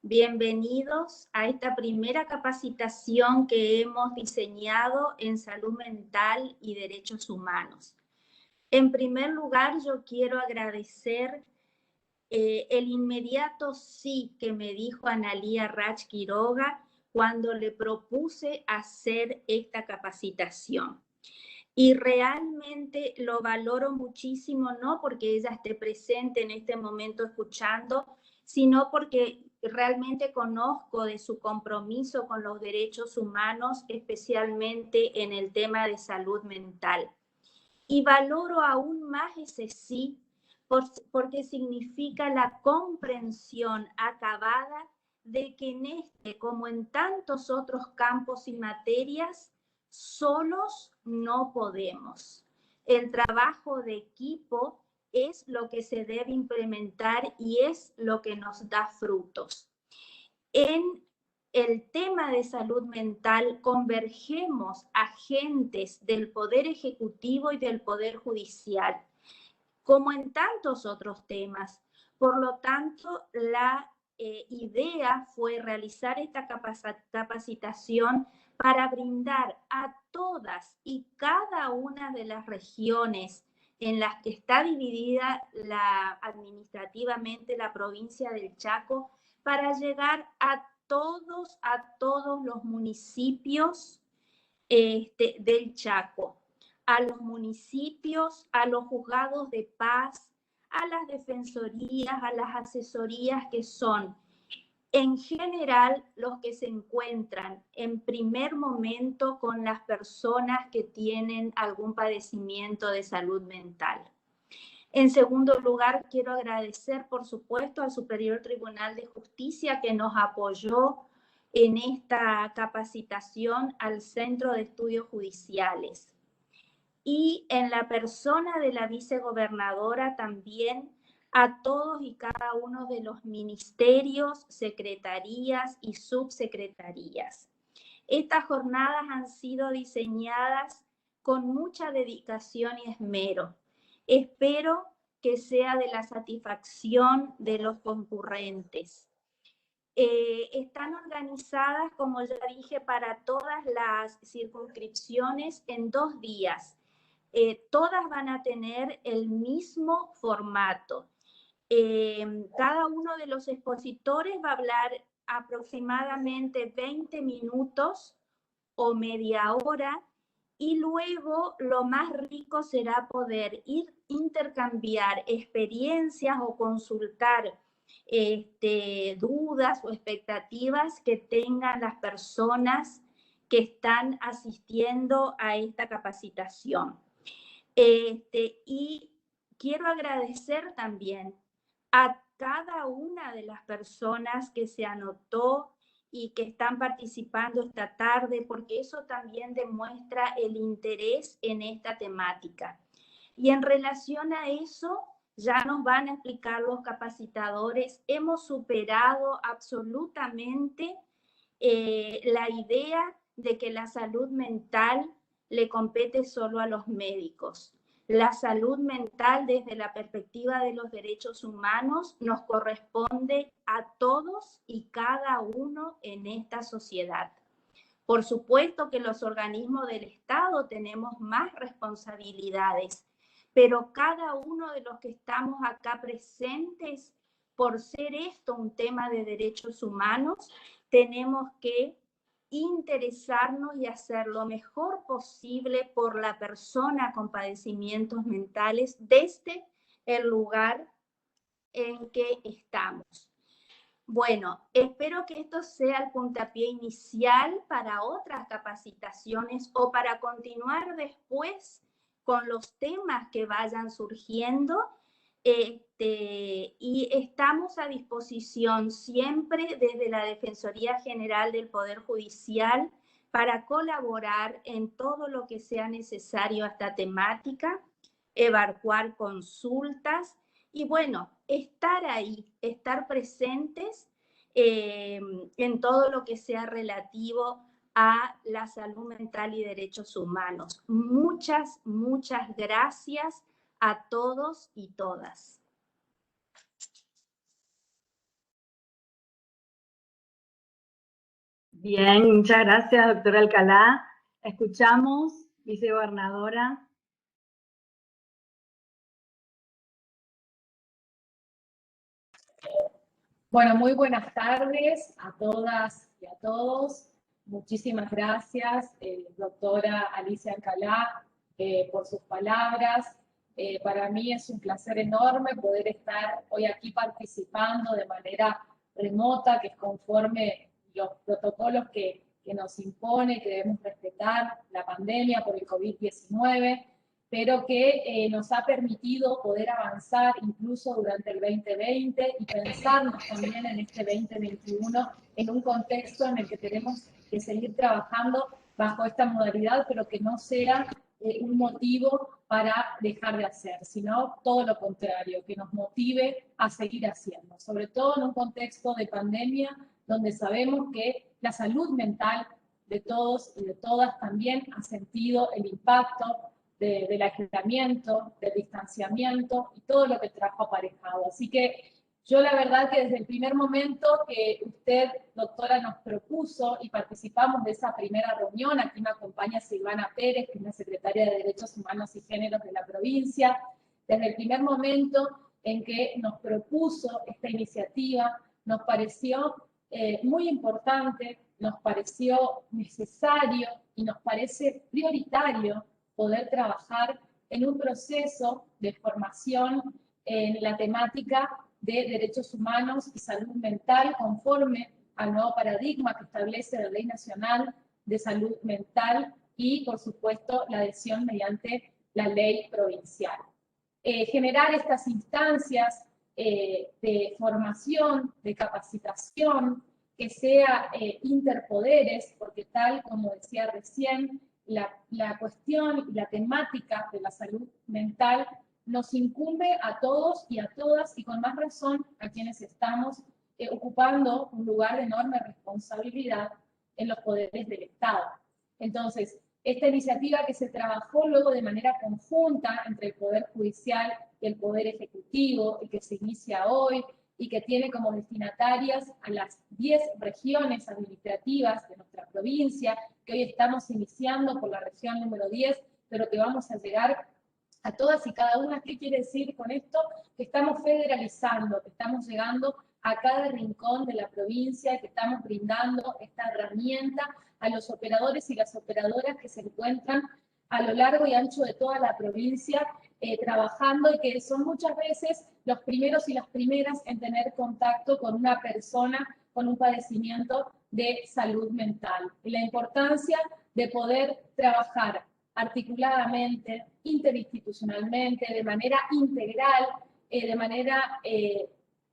Bienvenidos a esta primera capacitación que hemos diseñado en salud mental y derechos humanos. En primer lugar, yo quiero agradecer el inmediato sí que me dijo Analía Rach Quiroga cuando le propuse hacer esta capacitación. Y realmente lo valoro muchísimo, no porque ella esté presente en este momento escuchando, sino porque realmente conozco de su compromiso con los derechos humanos, especialmente en el tema de salud mental. Y valoro aún más ese sí, porque significa la comprensión acabada de que en este, como en tantos otros campos y materias, solos no podemos. El trabajo de equipo es lo que se debe implementar y es lo que nos da frutos. En el tema de salud mental convergemos agentes del Poder Ejecutivo y del Poder Judicial, como en tantos otros temas. Por lo tanto, la idea fue realizar esta capacitación para brindar a todas y cada una de las regiones en las que está dividida administrativamente la provincia del Chaco, para llegar a todos los municipios del Chaco, a los municipios, a los juzgados de paz, a las defensorías, a las asesorías que son en general los que se encuentran en primer momento con las personas que tienen algún padecimiento de salud mental. En segundo lugar, quiero agradecer, por supuesto, al Superior Tribunal de Justicia que nos apoyó en esta capacitación, al Centro de Estudios Judiciales. Y en la persona de la vicegobernadora también a todos y cada uno de los ministerios, secretarías y subsecretarías. Estas jornadas han sido diseñadas con mucha dedicación y esmero. Espero que sea de la satisfacción de los concurrentes. Están organizadas, como ya dije, para todas las circunscripciones en 2 días. Todas van a tener el mismo formato. Cada uno de los expositores va a hablar aproximadamente 20 minutos o media hora, y luego lo más rico será poder intercambiar experiencias o consultar dudas o expectativas que tengan las personas que están asistiendo a esta capacitación. Y quiero agradecer también a cada una de las personas que se anotó y que están participando esta tarde, porque eso también demuestra el interés en esta temática. Y en relación a eso, ya nos van a explicar los capacitadores, hemos superado absolutamente la idea de que la salud mental le compete solo a los médicos. La salud mental desde la perspectiva de los derechos humanos nos corresponde a todos y cada uno en esta sociedad. Por supuesto que los organismos del Estado tenemos más responsabilidades, pero cada uno de los que estamos acá presentes, por ser esto un tema de derechos humanos, tenemos que interesarnos y hacer lo mejor posible por la persona con padecimientos mentales desde el lugar en que estamos. Bueno, espero que esto sea el puntapié inicial para otras capacitaciones o para continuar después con los temas que vayan surgiendo. Y estamos a disposición siempre desde la Defensoría General del Poder Judicial para colaborar en todo lo que sea necesario a esta temática, evacuar consultas y bueno, estar ahí, estar presentes en todo lo que sea relativo a la salud mental y derechos humanos. Muchas, muchas gracias a todos y todas. Bien, muchas gracias, doctora Alcalá. Escuchamos, vicegobernadora. Bueno, muy buenas tardes a todas y a todos. Muchísimas gracias, doctora Alicia Alcalá, por sus palabras. Para mí es un placer enorme poder estar hoy aquí participando de manera remota, que es conforme los protocolos que nos impone, que debemos respetar la pandemia por el COVID-19, pero que nos ha permitido poder avanzar incluso durante el 2020 y pensarnos también en este 2021 en un contexto en el que tenemos que seguir trabajando bajo esta modalidad, pero que no sea un motivo para dejar de hacer, sino todo lo contrario, que nos motive a seguir haciendo, sobre todo en un contexto de pandemia donde sabemos que la salud mental de todos y de todas también ha sentido el impacto del aislamiento, del distanciamiento y todo lo que trajo aparejado. Así que yo la verdad que desde el primer momento que usted, doctora, nos propuso y participamos de esa primera reunión, aquí me acompaña Silvana Pérez, que es la secretaria de Derechos Humanos y Géneros de la provincia, desde el primer momento en que nos propuso esta iniciativa, nos pareció muy importante, nos pareció necesario y nos parece prioritario poder trabajar en un proceso de formación en la temática de derechos humanos y salud mental conforme al nuevo paradigma que establece la Ley Nacional de Salud Mental y, por supuesto, la adhesión mediante la ley provincial. Generar estas instancias de formación, de capacitación, que sea interpoderes, porque tal como decía recién, la cuestión y la temática de la salud mental nos incumbe a todos y a todas, y con más razón a quienes estamos ocupando un lugar de enorme responsabilidad en los poderes del Estado. Entonces, esta iniciativa que se trabajó luego de manera conjunta entre el Poder Judicial y el Poder Ejecutivo, y que se inicia hoy, y que tiene como destinatarias a las 10 regiones administrativas de nuestra provincia, que hoy estamos iniciando por la región número 10, pero que vamos a llegar a todas y cada una. ¿Qué quiere decir con esto? Que estamos federalizando, que estamos llegando a cada rincón de la provincia, que estamos brindando esta herramienta a los operadores y las operadoras que se encuentran a lo largo y ancho de toda la provincia trabajando, y que son muchas veces los primeros y las primeras en tener contacto con una persona con un padecimiento de salud mental. Y la importancia de poder trabajar articuladamente, interinstitucionalmente, de manera integral, de manera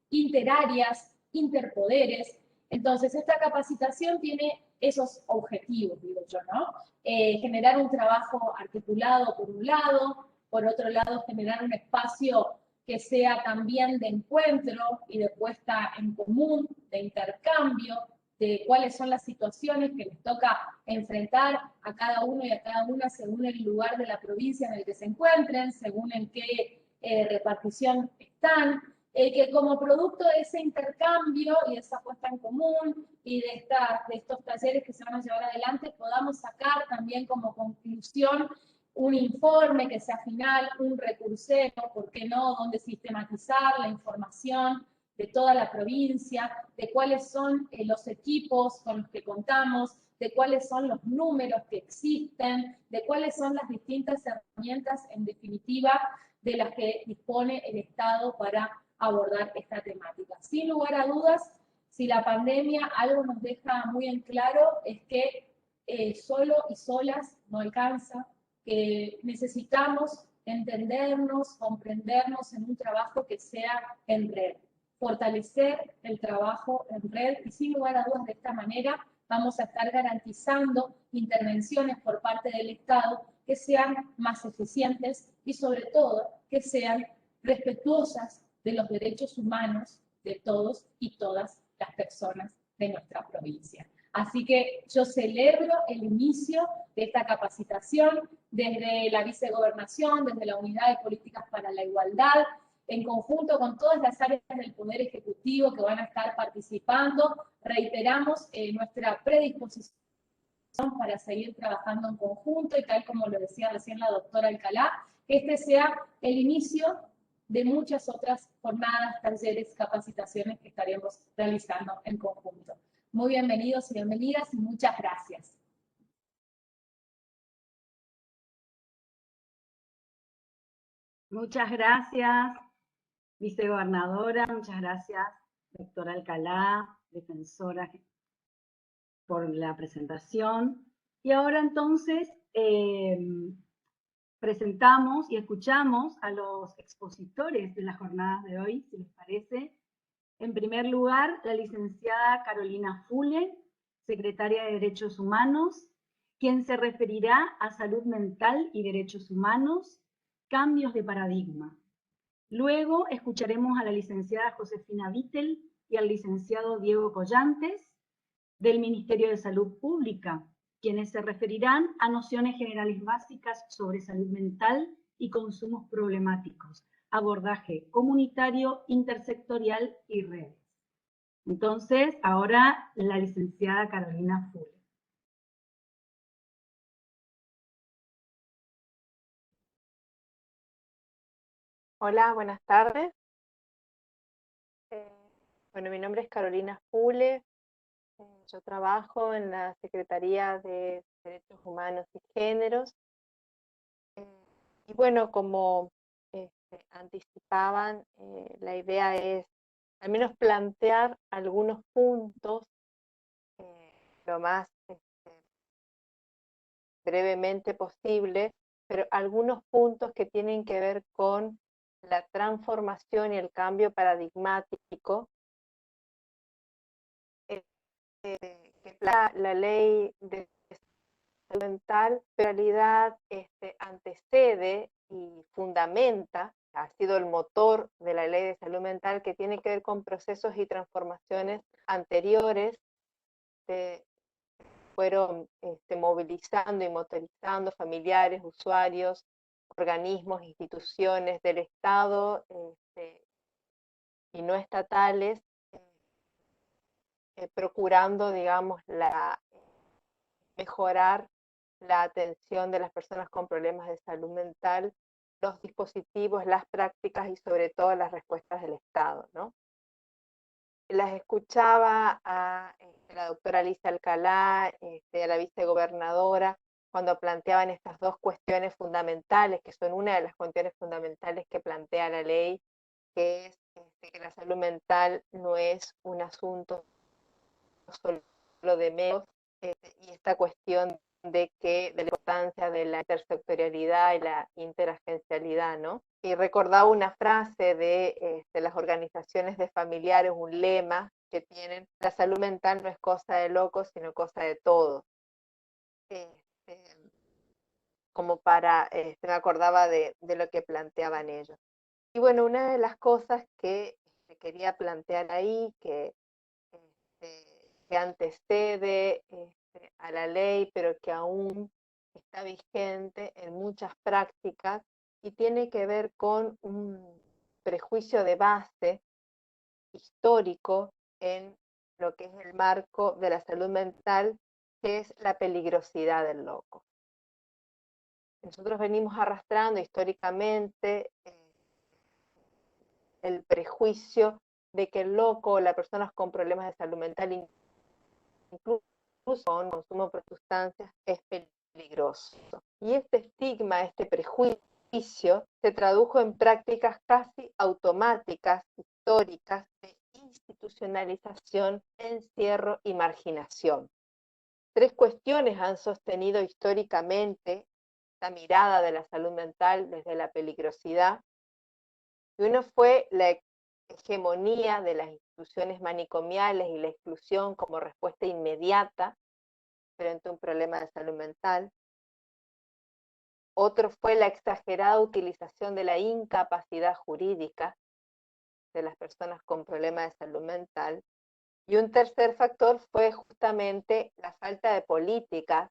interáreas, interpoderes. Entonces, esta capacitación tiene esos objetivos, digo yo, ¿no? Generar un trabajo articulado por un lado, por otro lado, generar un espacio que sea también de encuentro y de puesta en común, de intercambio, de cuáles son las situaciones que les toca enfrentar a cada uno y a cada una según el lugar de la provincia en el que se encuentren, según en qué repartición están, que como producto de ese intercambio y de esa puesta en común y de estos talleres que se van a llevar adelante, podamos sacar también como conclusión un informe que sea final, un recursero, ¿por qué no?, donde sistematizar la información de toda la provincia, de cuáles son los equipos con los que contamos, de cuáles son los números que existen, de cuáles son las distintas herramientas, en definitiva, de las que dispone el Estado para abordar esta temática. Sin lugar a dudas, si la pandemia algo nos deja muy en claro, es que solo y solas no alcanza, que necesitamos entendernos, comprendernos en un trabajo que sea en red, fortalecer el trabajo en red, y sin lugar a dudas de esta manera vamos a estar garantizando intervenciones por parte del Estado que sean más eficientes y sobre todo que sean respetuosas de los derechos humanos de todos y todas las personas de nuestra provincia. Así que yo celebro el inicio de esta capacitación desde la vicegobernación, desde la Unidad de Políticas para la Igualdad, en conjunto con todas las áreas del Poder Ejecutivo que van a estar participando. Reiteramos nuestra predisposición para seguir trabajando en conjunto y tal como lo decía recién la doctora Alcalá, que este sea el inicio de muchas otras jornadas, talleres, capacitaciones que estaremos realizando en conjunto. Muy bienvenidos y bienvenidas y muchas gracias. Muchas gracias, vicegobernadora, muchas gracias, doctora Alcalá, defensora, por la presentación. Y ahora entonces presentamos y escuchamos a los expositores de las jornadas de hoy, si les parece. En primer lugar, la licenciada Carolina Fule, secretaria de Derechos Humanos, quien se referirá a salud mental y derechos humanos, cambios de paradigma. Luego escucharemos a la licenciada Josefina Vittel y al licenciado Diego Collantes, del Ministerio de Salud Pública, quienes se referirán a nociones generales básicas sobre salud mental y consumos problemáticos, abordaje comunitario, intersectorial y redes. Entonces, ahora la licenciada Carolina Fule. Hola, buenas tardes. Bueno, mi nombre es Carolina Fule. Yo trabajo en la Secretaría de Derechos Humanos y Géneros. Y bueno, como anticipaban, la idea es al menos plantear algunos puntos lo más brevemente posible, pero algunos puntos que tienen que ver con la transformación y el cambio paradigmático que la ley de salud mental, pero en realidad antecede y fundamenta, ha sido el motor de la ley de salud mental, que tiene que ver con procesos y transformaciones anteriores que fueron movilizando y motorizando familiares, usuarios, organismos, instituciones del Estado y no estatales, procurando, digamos, mejorar la atención de las personas con problemas de salud mental, los dispositivos, las prácticas y sobre todo las respuestas del Estado, ¿no? Las escuchaba a la doctora Alicia Alcalá, a la vicegobernadora, cuando planteaban estas dos cuestiones fundamentales, que son una de las cuestiones fundamentales que plantea la ley, que es que la salud mental no es un asunto solo de medios, y esta cuestión de la importancia de la intersectorialidad y la interagencialidad, ¿no? Y recordaba una frase de las organizaciones de familiares, un lema que tienen: la salud mental no es cosa de locos, sino cosa de todos. Como para, me acordaba de lo que planteaban ellos. Y bueno, una de las cosas que quería plantear ahí, que antecede a la ley, pero que aún está vigente en muchas prácticas, y tiene que ver con un prejuicio de base histórico en lo que es el marco de la salud mental, que es la peligrosidad del loco. Nosotros venimos arrastrando históricamente el prejuicio de que el loco o las personas con problemas de salud mental, incluso con consumo de sustancias, es peligroso. Y este estigma, este prejuicio, se tradujo en prácticas casi automáticas, históricas, de institucionalización, encierro y marginación. Tres cuestiones han sostenido históricamente la mirada de la salud mental desde la peligrosidad. Y uno fue la hegemonía de las instituciones manicomiales y la exclusión como respuesta inmediata frente a un problema de salud mental. Otro fue la exagerada utilización de la incapacidad jurídica de las personas con problemas de salud mental. Y un tercer factor fue justamente la falta de políticas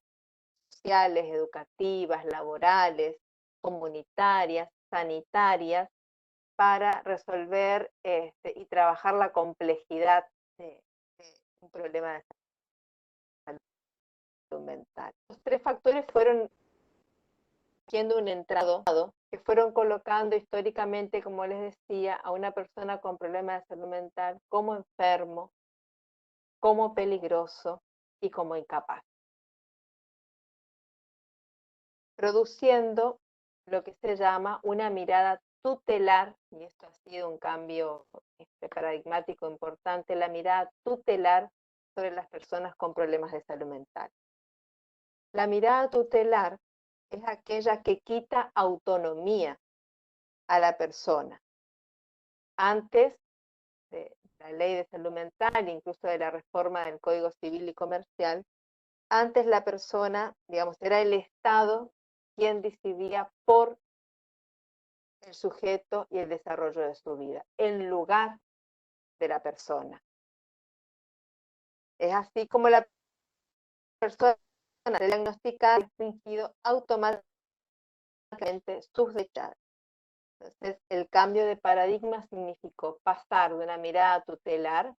sociales, educativas, laborales, comunitarias, sanitarias, para resolver y trabajar la complejidad de un problema de salud mental. Los tres factores fueron haciendo un entrado que fueron colocando históricamente, como les decía, a una persona con problemas de salud mental como enfermo, como peligroso y como incapaz, produciendo lo que se llama una mirada tutelar, y esto ha sido un cambio paradigmático importante, la mirada tutelar sobre las personas con problemas de salud mental. La mirada tutelar es aquella que quita autonomía a la persona. Antes de la ley de salud mental, incluso de la reforma del Código Civil y Comercial, antes la persona, digamos, era el Estado quien decidía por el sujeto y el desarrollo de su vida, en lugar de la persona. Es así como la persona se diagnostica y restringido automáticamente sus derechos. Entonces, el cambio de paradigma significó pasar de una mirada tutelar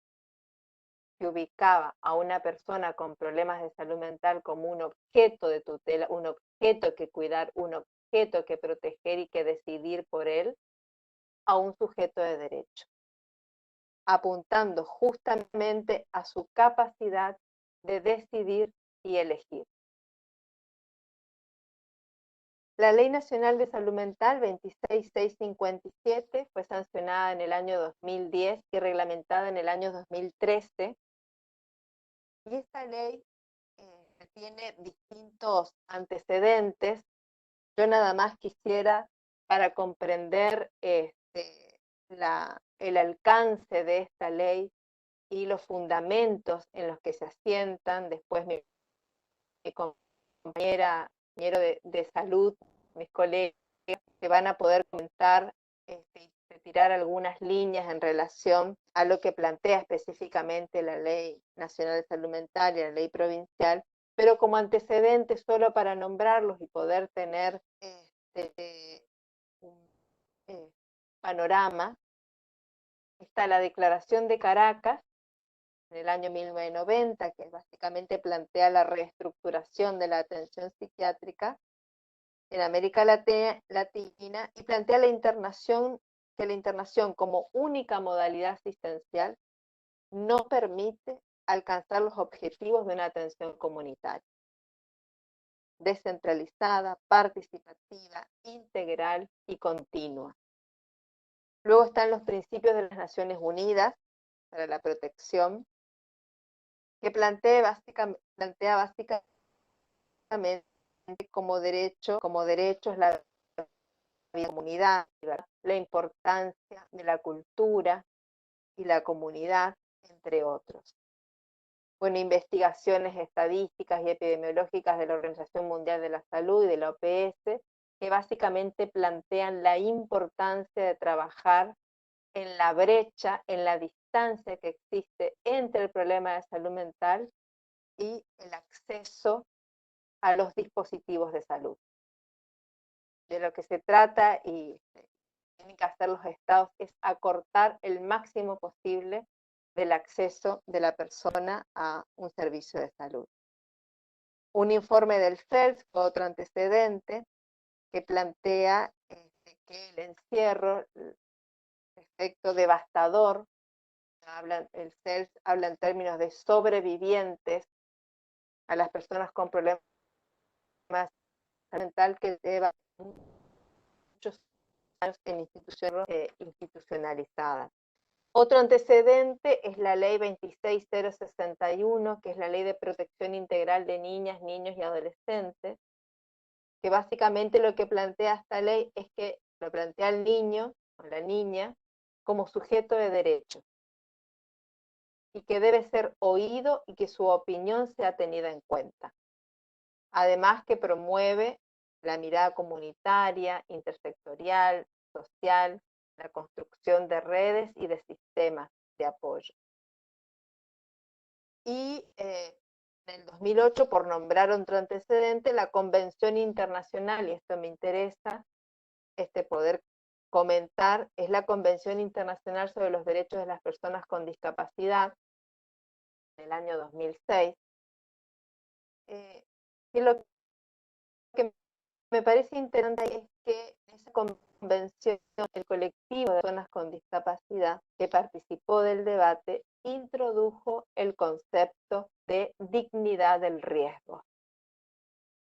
que ubicaba a una persona con problemas de salud mental como un objeto de tutela, un objeto que cuidar, un objeto que proteger y que decidir por él, a un sujeto de derecho, apuntando justamente a su capacidad de decidir y elegir. La Ley Nacional de Salud Mental 26657 fue sancionada en el año 2010 y reglamentada en el año 2013. Y esta ley tiene distintos antecedentes. Yo nada más quisiera, para comprender el alcance de esta ley y los fundamentos en los que se asientan, después mi compañero de salud, mis colegas, que van a poder comentar y tirar algunas líneas en relación a lo que plantea específicamente la Ley Nacional de Salud Mental y la Ley Provincial, pero como antecedente, solo para nombrarlos y poder tener un panorama, está la Declaración de Caracas, en el año 1990, que básicamente plantea la reestructuración de la atención psiquiátrica en América Latina y plantea la internación, que la internación como única modalidad asistencial no permite alcanzar los objetivos de una atención comunitaria, descentralizada, participativa, integral y continua. Luego están los principios de las Naciones Unidas para la protección, que plantea básicamente como derechos la vida de la comunidad, ¿verdad? La importancia de la cultura y la comunidad, entre otros. Bueno, investigaciones estadísticas y epidemiológicas de la Organización Mundial de la Salud y de la OPS, que básicamente plantean la importancia de trabajar en la brecha, en la distancia que existe entre el problema de salud mental y el acceso a los dispositivos de salud. De lo que se trata, y tienen que hacer los estados, es acortar el máximo posible del acceso de la persona a un servicio de salud. Un informe del FELS, otro antecedente, que plantea que el encierro, el efecto devastador, el CELS habla en términos de sobrevivientes a las personas con problemas mental, que lleva muchos años en instituciones institucionalizadas. Otro antecedente es la ley 26061, que es la ley de protección integral de niñas, niños y adolescentes, que básicamente lo que plantea esta ley es que lo plantea el niño o la niña como sujeto de derecho, y que debe ser oído y que su opinión sea tenida en cuenta. Además que promueve la mirada comunitaria, intersectorial, social, la construcción de redes y de sistemas de apoyo. Y en el 2008, por nombrar otro antecedente, la Convención Internacional, y esto me interesa, poder comentar es la Convención Internacional sobre los Derechos de las Personas con Discapacidad del año 2006. Y lo que me parece interesante es que en esa convención el colectivo de personas con discapacidad que participó del debate introdujo el concepto de dignidad del riesgo.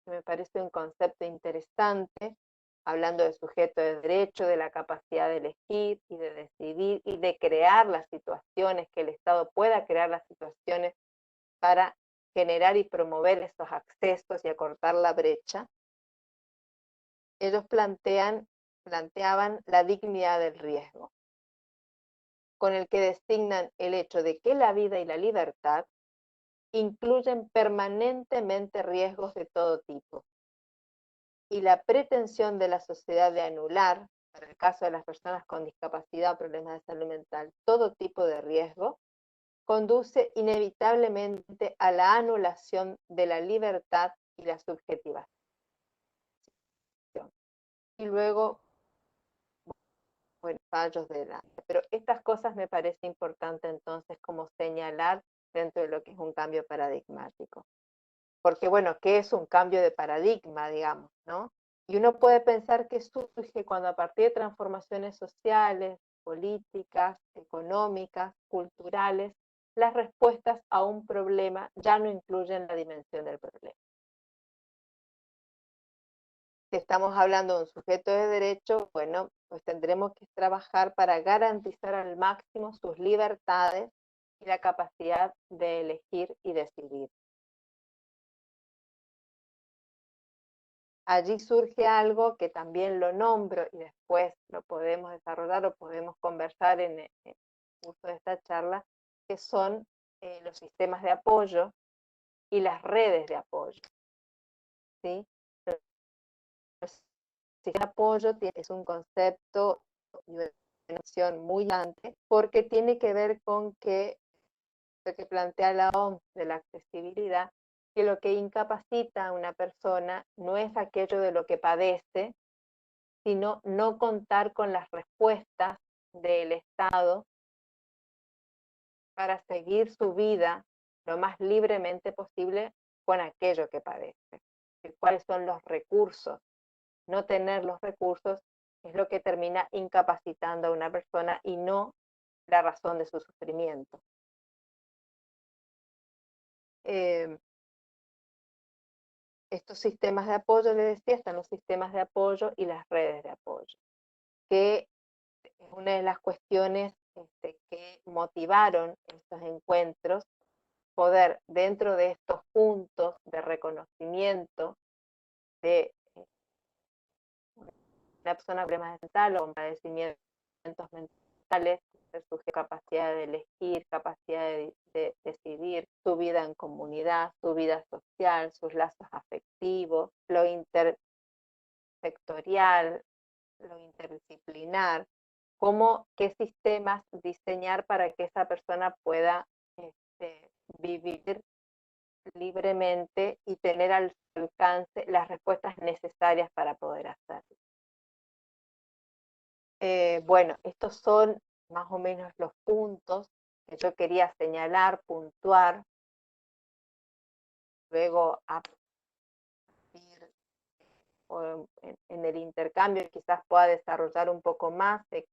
Me parece un concepto interesante, hablando del sujeto de derecho, de la capacidad de elegir y de decidir y de crear las situaciones, que el Estado pueda crear las situaciones para generar y promover esos accesos y acortar la brecha. Ellos planteaban la dignidad del riesgo, con el que designan el hecho de que la vida y la libertad incluyen permanentemente riesgos de todo tipo, y la pretensión de la sociedad de anular, para el caso de las personas con discapacidad o problemas de salud mental, todo tipo de riesgo, conduce inevitablemente a la anulación de la libertad y la subjetivación. Y luego, bueno, fallos de edad. Pero estas cosas me parece importante entonces como señalar dentro de lo que es un cambio paradigmático. Porque bueno, ¿qué es un cambio de paradigma, digamos, no? Y uno puede pensar que surge cuando a partir de transformaciones sociales, políticas, económicas, culturales, las respuestas a un problema ya no incluyen la dimensión del problema. Si estamos hablando de un sujeto de derecho, bueno, pues tendremos que trabajar para garantizar al máximo sus libertades y la capacidad de elegir y decidir. Allí surge algo que también lo nombro y después lo podemos desarrollar o podemos conversar en el curso de esta charla, que son los sistemas de apoyo y las redes de apoyo. ¿Sí? Los sistemas de apoyo es un concepto y una noción muy grande porque tiene que ver con que lo que plantea la OMS de la accesibilidad, que lo que incapacita a una persona no es aquello de lo que padece, sino no contar con las respuestas del Estado para seguir su vida lo más libremente posible con aquello que padece. ¿Cuáles son los recursos? No tener los recursos es lo que termina incapacitando a una persona y no la razón de su sufrimiento. Estos sistemas de apoyo, les decía, están los sistemas de apoyo y las redes de apoyo, que es una de las cuestiones que motivaron estos encuentros, poder dentro de estos puntos de reconocimiento de una persona con problemas mentales o con padecimientos mentales, su capacidad de elegir, capacidad de decidir su vida en comunidad, su vida social, sus lazos afectivos, lo intersectorial, lo interdisciplinar, qué sistemas diseñar para que esa persona pueda vivir libremente y tener al alcance las respuestas necesarias para poder hacerlo. Bueno, estos son más o menos los puntos que yo quería señalar, puntuar. Luego, en el intercambio quizás pueda desarrollar un poco más, de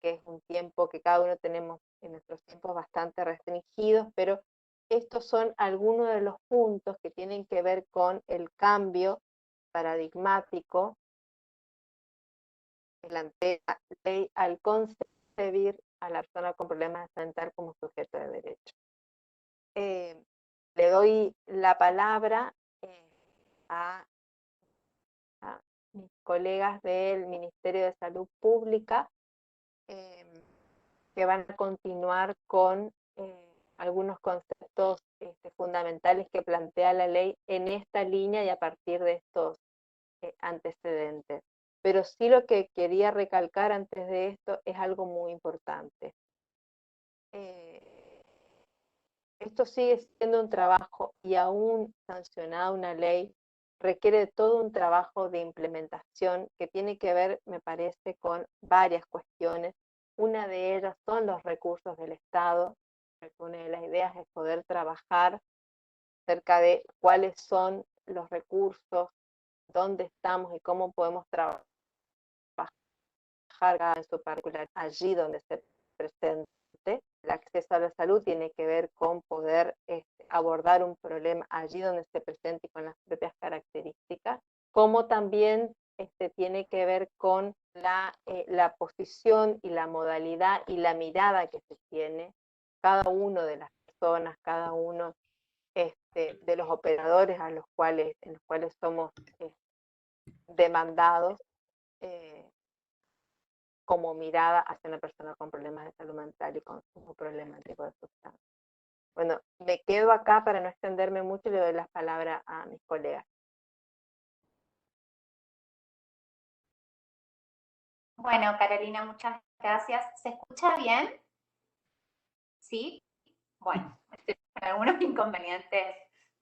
que es un tiempo que cada uno tenemos en nuestros tiempos bastante restringidos, pero estos son algunos de los puntos que tienen que ver con el cambio paradigmático que plantea la ley al concebir a la persona con problemas de salud mental como sujeto de derecho. Le doy la palabra a mis colegas del Ministerio de Salud Pública, que van a continuar con algunos conceptos fundamentales que plantea la ley en esta línea y a partir de estos antecedentes. Pero sí lo que quería recalcar antes de esto es algo muy importante. Esto sigue siendo un trabajo y aún sancionada una ley requiere todo un trabajo de implementación que tiene que ver, me parece, con varias cuestiones. Una de ellas son los recursos del Estado. Una de las ideas es poder trabajar acerca de cuáles son los recursos, dónde estamos y cómo podemos trabajar en su particular allí donde se presente. El acceso a la salud tiene que ver con poder abordar un problema allí donde se presente y con las propias características, como también tiene que ver con la posición y la modalidad y la mirada que se tiene cada uno de las personas, cada uno de los operadores en los cuales somos demandados como mirada hacia una persona con problemas de salud mental y consumo problemático de sustancias. Bueno, me quedo acá para no extenderme mucho y le doy las palabras a mis colegas. Bueno, Carolina, muchas gracias. ¿Se escucha bien? ¿Sí? Bueno, con algunos inconvenientes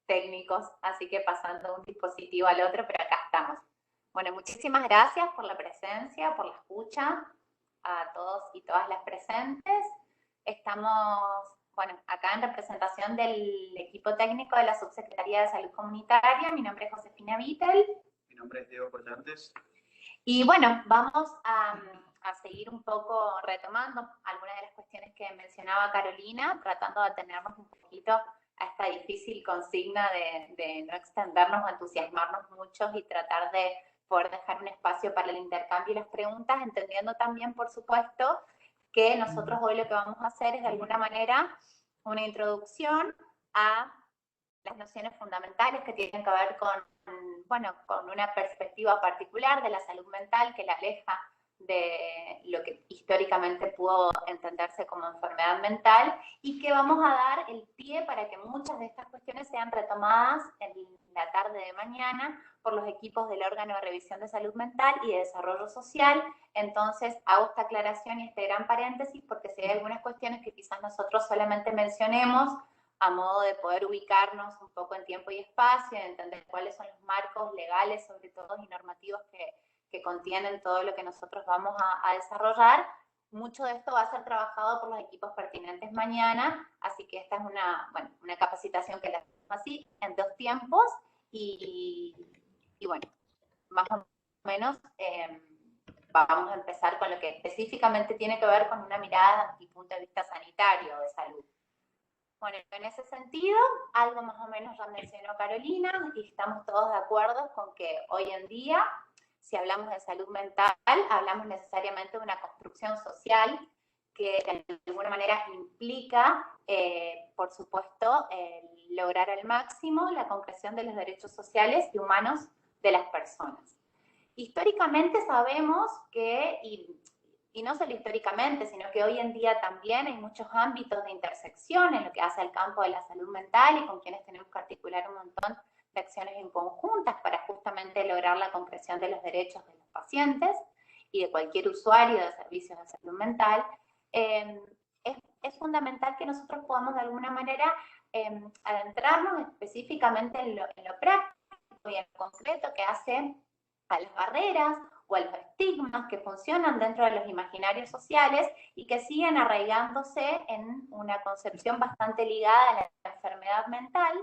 técnicos, así que pasando de un dispositivo al otro, pero acá estamos. Bueno, muchísimas gracias por la presencia, por la escucha a todos y todas las presentes. Estamos, bueno, acá en representación del equipo técnico de la Subsecretaría de Salud Comunitaria. Mi nombre es Josefina Vittel. Mi nombre es Diego Collantes. Y bueno, vamos a seguir un poco retomando algunas de las cuestiones que mencionaba Carolina, tratando de atenernos un poquito a esta difícil consigna de no extendernos o entusiasmarnos mucho y tratar de poder dejar un espacio para el intercambio y las preguntas, entendiendo también, por supuesto, que nosotros hoy lo que vamos a hacer es de alguna manera una introducción a las nociones fundamentales que tienen que ver con, bueno, con una perspectiva particular de la salud mental que la aleja de lo que históricamente pudo entenderse como enfermedad mental, y que vamos a dar el pie para que muchas de estas cuestiones sean retomadas en la tarde de mañana por los equipos del órgano de revisión de salud mental y de desarrollo social. Entonces hago esta aclaración y este gran paréntesis porque si hay algunas cuestiones que quizás nosotros solamente mencionemos a modo de poder ubicarnos un poco en tiempo y espacio, entender cuáles son los marcos legales, sobre todo, y normativos que contienen todo lo que nosotros vamos a desarrollar. Mucho de esto va a ser trabajado por los equipos pertinentes mañana, así que esta es una capacitación que la hacemos así, en 2 tiempos, y bueno, más o menos vamos a empezar con lo que específicamente tiene que ver con una mirada desde el punto de vista sanitario de salud. Bueno, en ese sentido, algo más o menos ya mencionó Carolina, y estamos todos de acuerdo con que hoy en día, si hablamos de salud mental, hablamos necesariamente de una construcción social que de alguna manera implica, por supuesto, lograr al máximo la concreción de los derechos sociales y humanos de las personas. Históricamente sabemos que, y no solo históricamente, sino que hoy en día también hay muchos ámbitos de intersección en lo que hace al campo de la salud mental y con quienes tenemos que articular un montón de acciones en conjuntas para justamente lograr la concreción de los derechos de los pacientes y de cualquier usuario de servicios de salud mental. Es fundamental que nosotros podamos de alguna manera adentrarnos específicamente en lo práctico y en lo concreto que hace a las barreras o a los estigmas que funcionan dentro de los imaginarios sociales y que siguen arraigándose en una concepción bastante ligada a la enfermedad mental,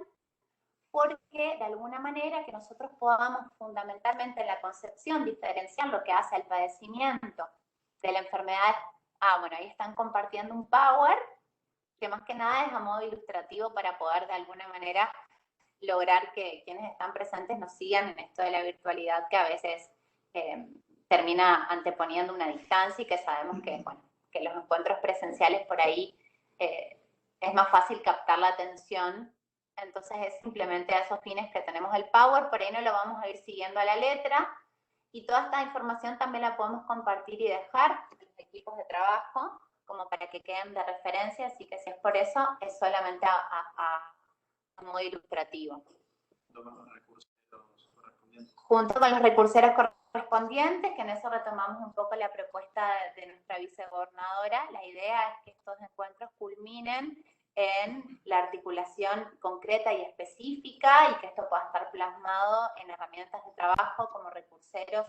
porque de alguna manera que nosotros podamos fundamentalmente en la concepción diferenciar lo que hace al padecimiento de la enfermedad. Bueno, ahí están compartiendo un power que más que nada es a modo ilustrativo para poder de alguna manera lograr que quienes están presentes nos sigan en esto de la virtualidad que a veces termina anteponiendo una distancia y que sabemos que, bueno, que los encuentros presenciales por ahí es más fácil captar la atención. Entonces es simplemente a esos fines que tenemos el Power, por ahí no lo vamos a ir siguiendo a la letra, y toda esta información también la podemos compartir y dejar en los equipos de trabajo como para que queden de referencia, así que si es por eso, es solamente a modo ilustrativo. Junto con los recurseros correspondientes, que en eso retomamos un poco la propuesta de nuestra vicegobernadora, la idea es que estos encuentros culminen en la articulación concreta y específica y que esto pueda estar plasmado en herramientas de trabajo como recurseros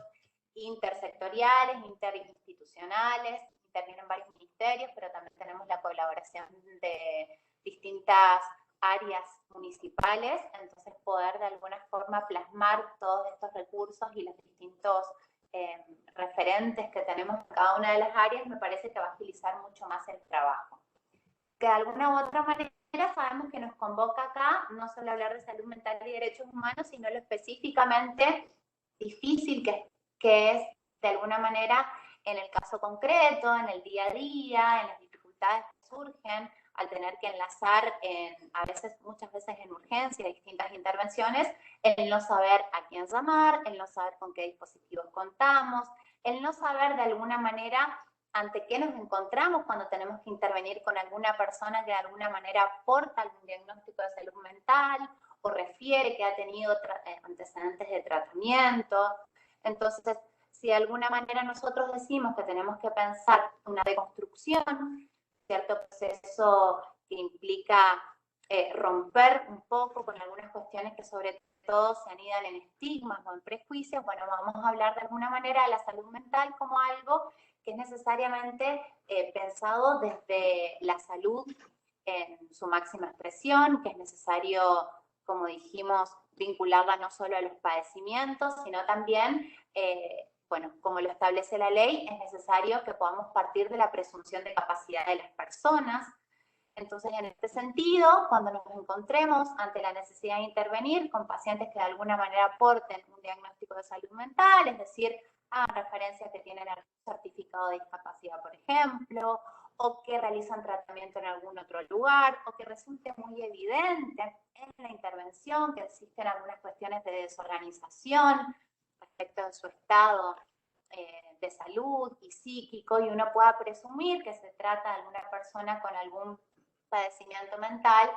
intersectoriales, interinstitucionales, intervienen varios ministerios, pero también tenemos la colaboración de distintas áreas municipales, entonces poder de alguna forma plasmar todos estos recursos y los distintos referentes que tenemos en cada una de las áreas me parece que va a agilizar mucho más el trabajo. Que de alguna u otra manera sabemos que nos convoca acá no solo hablar de salud mental y derechos humanos, sino lo específicamente difícil que es de alguna manera en el caso concreto, en el día a día, en las dificultades que surgen al tener que enlazar muchas veces en urgencia distintas intervenciones, el no saber a quién llamar, el no saber con qué dispositivos contamos, el no saber de alguna manera ante qué nos encontramos cuando tenemos que intervenir con alguna persona que de alguna manera aporta algún diagnóstico de salud mental o refiere que ha tenido antecedentes de tratamiento. Entonces, si de alguna manera nosotros decimos que tenemos que pensar una deconstrucción, cierto proceso que implica romper un poco con algunas cuestiones que sobre todo se anidan en estigmas o en prejuicios, bueno, vamos a hablar de alguna manera de la salud mental como algo que es necesariamente pensado desde la salud en su máxima expresión, que es necesario, como dijimos, vincularla no solo a los padecimientos, sino también, bueno, como lo establece la ley, es necesario que podamos partir de la presunción de capacidad de las personas. Entonces, en este sentido, cuando nos encontremos ante la necesidad de intervenir con pacientes que de alguna manera aporten un diagnóstico de salud mental, es decir, a referencias que tienen algún certificado de discapacidad, por ejemplo, o que realizan tratamiento en algún otro lugar, o que resulte muy evidente en la intervención que existen algunas cuestiones de desorganización respecto de su estado de salud y psíquico, y uno pueda presumir que se trata de alguna persona con algún padecimiento mental,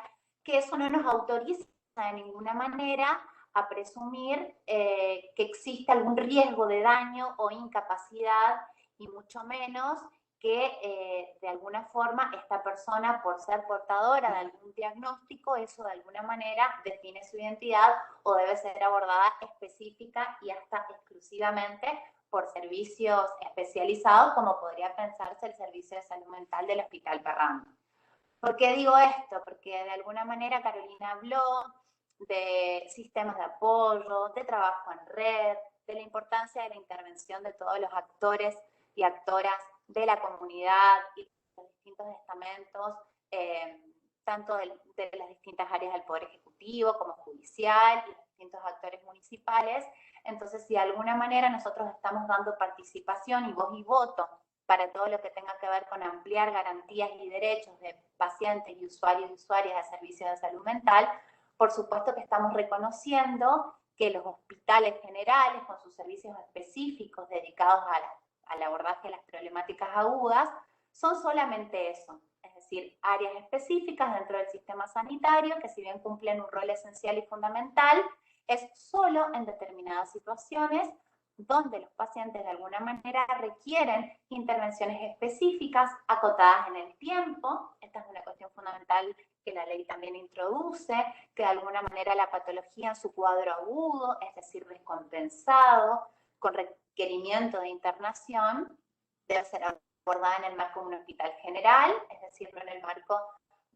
que eso no nos autoriza de ninguna manera a presumir que existe algún riesgo de daño o incapacidad, y mucho menos que de alguna forma esta persona, por ser portadora de algún diagnóstico, eso de alguna manera define su identidad o debe ser abordada específica y hasta exclusivamente por servicios especializados, como podría pensarse el servicio de salud mental del Hospital Ferrando. ¿Por qué digo esto? Porque de alguna manera Carolina habló de sistemas de apoyo, de trabajo en red, de la importancia de la intervención de todos los actores y actoras de la comunidad y de los distintos estamentos, tanto de las distintas áreas del Poder Ejecutivo como judicial y los distintos actores municipales. Entonces, si de alguna manera nosotros estamos dando participación y voz y voto para todo lo que tenga que ver con ampliar garantías y derechos de pacientes y usuarios y usuarias de servicios de salud mental, por supuesto que estamos reconociendo que los hospitales generales, con sus servicios específicos dedicados al abordaje de las problemáticas agudas, son solamente eso, es decir, áreas específicas dentro del sistema sanitario que, si bien cumplen un rol esencial y fundamental, es solo en determinadas situaciones donde los pacientes de alguna manera requieren intervenciones específicas acotadas en el tiempo. Esta es una cuestión fundamental que la ley también introduce, que de alguna manera la patología en su cuadro agudo, es decir, descompensado, con requerimiento de internación, debe ser abordada en el marco de un hospital general, es decir, no en el marco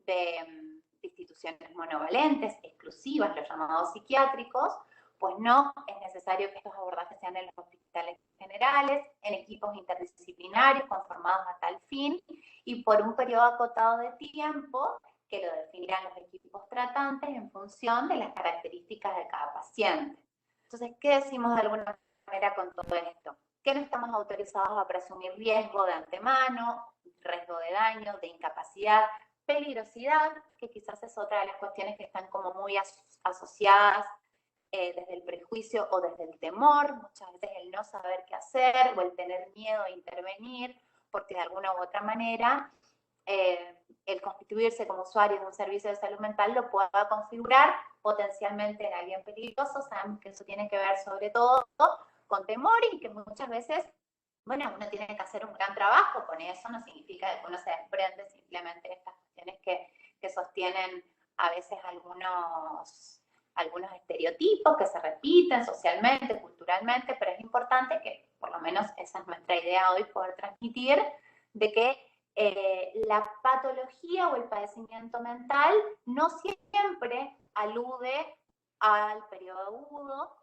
de instituciones monovalentes, exclusivas, los llamados psiquiátricos. Pues no, es necesario que estos abordajes sean en los hospitales generales, en equipos interdisciplinarios conformados a tal fin y por un periodo acotado de tiempo que lo definirán los equipos tratantes en función de las características de cada paciente. Entonces, ¿qué decimos de alguna manera con todo esto? Que no estamos autorizados a presumir riesgo de antemano, riesgo de daño, de incapacidad, peligrosidad, que quizás es otra de las cuestiones que están como muy asociadas desde el prejuicio o desde el temor, muchas veces el no saber qué hacer o el tener miedo a intervenir, porque de alguna u otra manera el constituirse como usuario de un servicio de salud mental lo pueda configurar potencialmente en alguien peligroso. Sabemos que eso tiene que ver sobre todo con temor y que muchas veces, bueno, uno tiene que hacer un gran trabajo con eso, no significa que uno se desprende simplemente de estas cuestiones que que sostienen a veces algunos estereotipos que se repiten socialmente, culturalmente, pero es importante que, por lo menos esa es nuestra idea hoy, poder transmitir, de que la patología o el padecimiento mental no siempre alude al periodo agudo,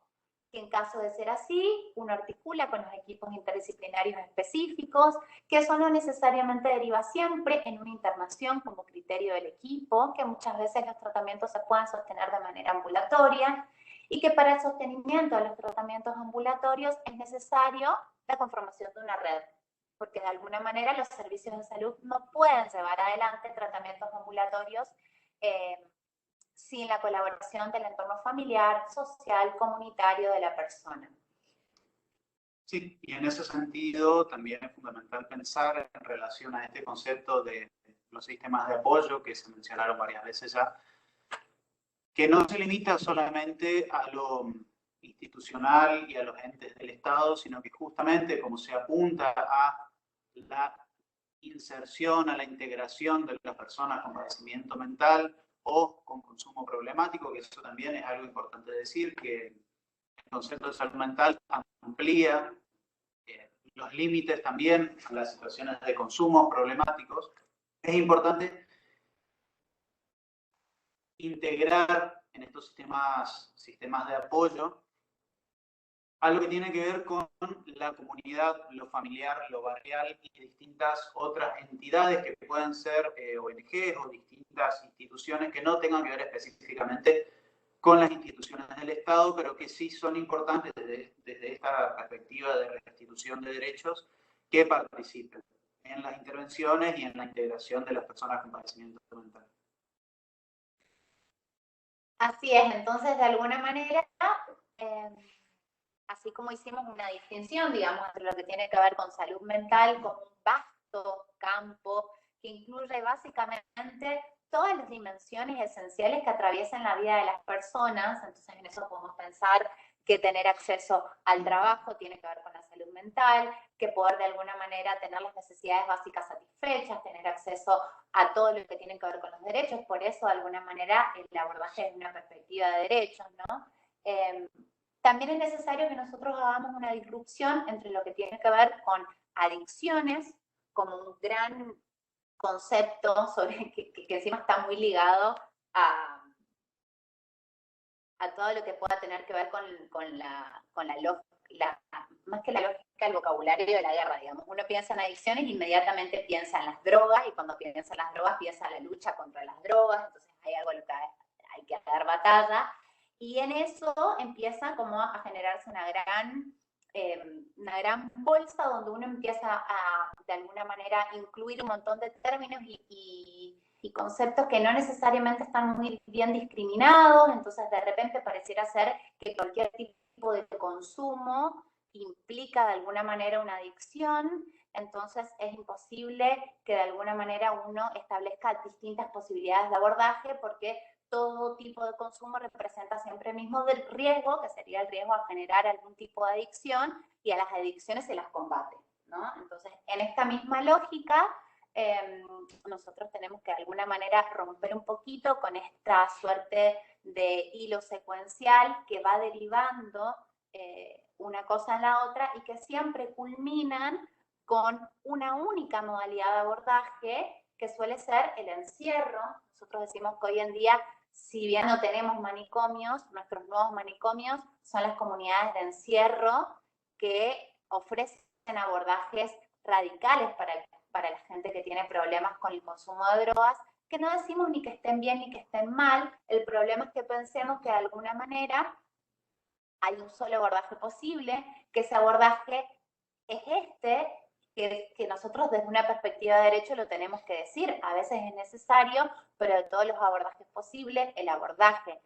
que en caso de ser así, uno articula con los equipos interdisciplinarios específicos, que eso no necesariamente deriva siempre en una internación como criterio del equipo, que muchas veces los tratamientos se pueden sostener de manera ambulatoria, y que para el sostenimiento de los tratamientos ambulatorios es necesario la conformación de una red, porque de alguna manera los servicios de salud no pueden llevar adelante tratamientos ambulatorios sin la colaboración del entorno familiar, social, comunitario de la persona. Sí, y en ese sentido también es fundamental pensar en relación a este concepto de los sistemas de apoyo que se mencionaron varias veces ya, que no se limita solamente a lo institucional y a los entes del Estado, sino que justamente como se apunta a la inserción, a la integración de las personas con padecimiento mental o con consumo problemático, que eso también es algo importante decir, que el concepto de salud mental amplía los límites también a las situaciones de consumo problemáticos. Es importante integrar en estos sistemas de apoyo algo que tiene que ver con la comunidad, lo familiar, lo barrial y distintas otras entidades que pueden ser ONGs o distintas instituciones que no tengan que ver específicamente con las instituciones del Estado, pero que sí son importantes desde esta perspectiva de restitución de derechos, que participen en las intervenciones y en la integración de las personas con padecimiento mental. Así es, entonces de alguna manera, así como hicimos una distinción, digamos, entre lo que tiene que ver con salud mental como un vasto campo que incluye básicamente todas las dimensiones esenciales que atraviesan la vida de las personas, entonces en eso podemos pensar que tener acceso al trabajo tiene que ver con la salud mental, que poder de alguna manera tener las necesidades básicas satisfechas, tener acceso a todo lo que tiene que ver con los derechos, por eso de alguna manera el abordaje es una perspectiva de derechos, ¿no? También es necesario que nosotros hagamos una disrupción entre lo que tiene que ver con adicciones, como un gran concepto sobre que encima está muy ligado a todo lo que pueda tener que ver con la más que la lógica, el vocabulario de la guerra, digamos. Uno piensa en adicciones e inmediatamente piensa en las drogas, y cuando piensa en las drogas piensa en la lucha contra las drogas, entonces hay algo a lo que hay que dar batalla, y en eso empieza como a generarse una gran bolsa donde uno empieza a, de alguna manera, incluir un montón de términos y conceptos que no necesariamente están muy bien discriminados, entonces de repente pareciera ser que cualquier tipo de consumo implica de alguna manera una adicción, entonces es imposible que de alguna manera uno establezca distintas posibilidades de abordaje, porque todo tipo de consumo representa siempre el mismo riesgo, que sería el riesgo a generar algún tipo de adicción, y a las adicciones se las combate, ¿no? Entonces, en esta misma lógica, nosotros tenemos que de alguna manera romper un poquito con esta suerte de hilo secuencial que va derivando una cosa en la otra y que siempre culminan con una única modalidad de abordaje que suele ser el encierro. Nosotros decimos que hoy en día, si bien no tenemos manicomios, nuestros nuevos manicomios son las comunidades de encierro que ofrecen abordajes radicales para la gente que tiene problemas con el consumo de drogas, que no decimos ni que estén bien ni que estén mal, el problema es que pensemos que de alguna manera hay un solo abordaje posible, que ese abordaje es que nosotros desde una perspectiva de derecho lo tenemos que decir, a veces es necesario, pero de todos los abordajes posibles, el abordaje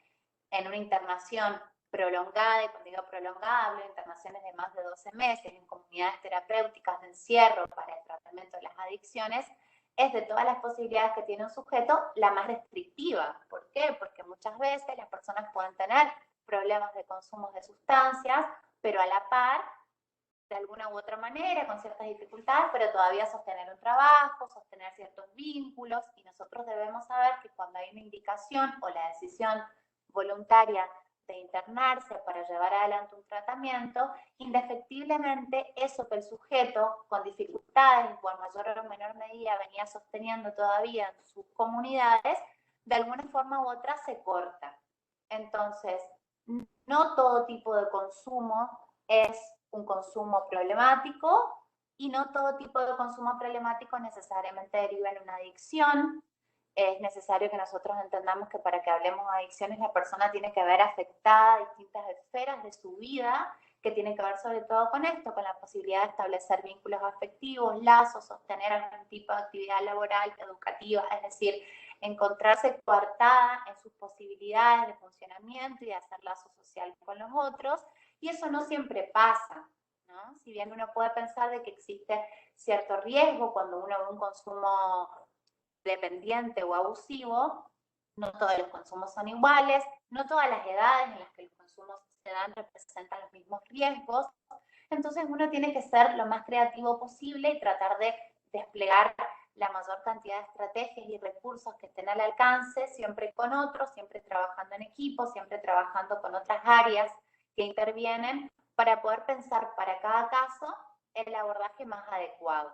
en una internación prolongada, y cuando digo prolongada hablo de internaciones de más de 12 meses en comunidades terapéuticas de encierro para el tratamiento de las adicciones, es de todas las posibilidades que tiene un sujeto la más restrictiva. ¿Por qué? Porque muchas veces las personas pueden tener problemas de consumo de sustancias, pero a la par de alguna u otra manera, con ciertas dificultades, pero todavía sostener un trabajo, sostener ciertos vínculos, y nosotros debemos saber que cuando hay una indicación o la decisión voluntaria de internarse para llevar adelante un tratamiento, indefectiblemente eso que el sujeto con dificultades o en mayor o menor medida venía sosteniendo todavía en sus comunidades, de alguna forma u otra se corta. Entonces, no todo tipo de consumo es un consumo problemático y no todo tipo de consumo problemático necesariamente deriva en una adicción. Es necesario que nosotros entendamos que para que hablemos de adicciones la persona tiene que ver afectada distintas esferas de su vida, que tienen que ver sobre todo con esto, con la posibilidad de establecer vínculos afectivos, lazos, sostener algún tipo de actividad laboral, educativa, es decir, encontrarse coartada en sus posibilidades de funcionamiento y de hacer lazos sociales con los otros, y eso no siempre pasa, ¿no? Si bien uno puede pensar de que existe cierto riesgo cuando uno ve un consumo dependiente o abusivo, no todos los consumos son iguales, no todas las edades en las que los consumos se dan representan los mismos riesgos, entonces uno tiene que ser lo más creativo posible y tratar de desplegar la mayor cantidad de estrategias y recursos que estén al alcance, siempre con otros, siempre trabajando en equipo, siempre trabajando con otras áreas que intervienen para poder pensar para cada caso el abordaje más adecuado.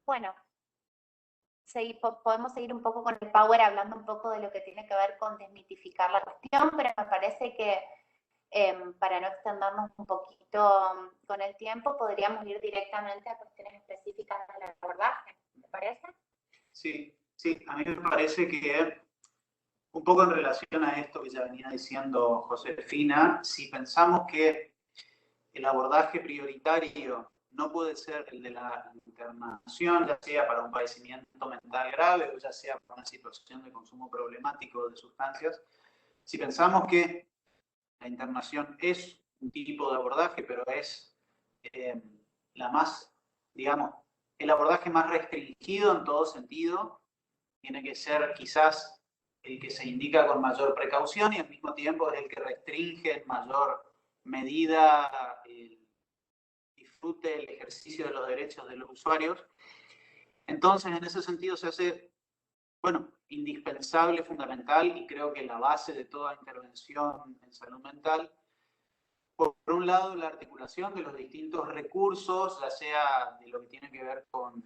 Bueno, podemos seguir un poco con el Power hablando un poco de lo que tiene que ver con desmitificar la cuestión, pero me parece que para no extendernos un poquito con el tiempo, podríamos ir directamente a cuestiones específicas del abordaje, ¿me parece? Sí, sí, a mí me parece que un poco en relación a esto que ya venía diciendo Josefina, si pensamos que el abordaje prioritario no puede ser el de la internación, ya sea para un padecimiento mental grave o ya sea para una situación de consumo problemático de sustancias, si pensamos que la internación es un tipo de abordaje, pero es la más, digamos, el abordaje más restringido en todo sentido, tiene que ser quizás el que se indica con mayor precaución y al mismo tiempo es el que restringe en mayor medida el disfrute, el ejercicio de los derechos de los usuarios. Entonces, en ese sentido se hace, bueno, indispensable, fundamental, y creo que la base de toda intervención en salud mental, por un lado, la articulación de los distintos recursos, ya sea de lo que tiene que ver con,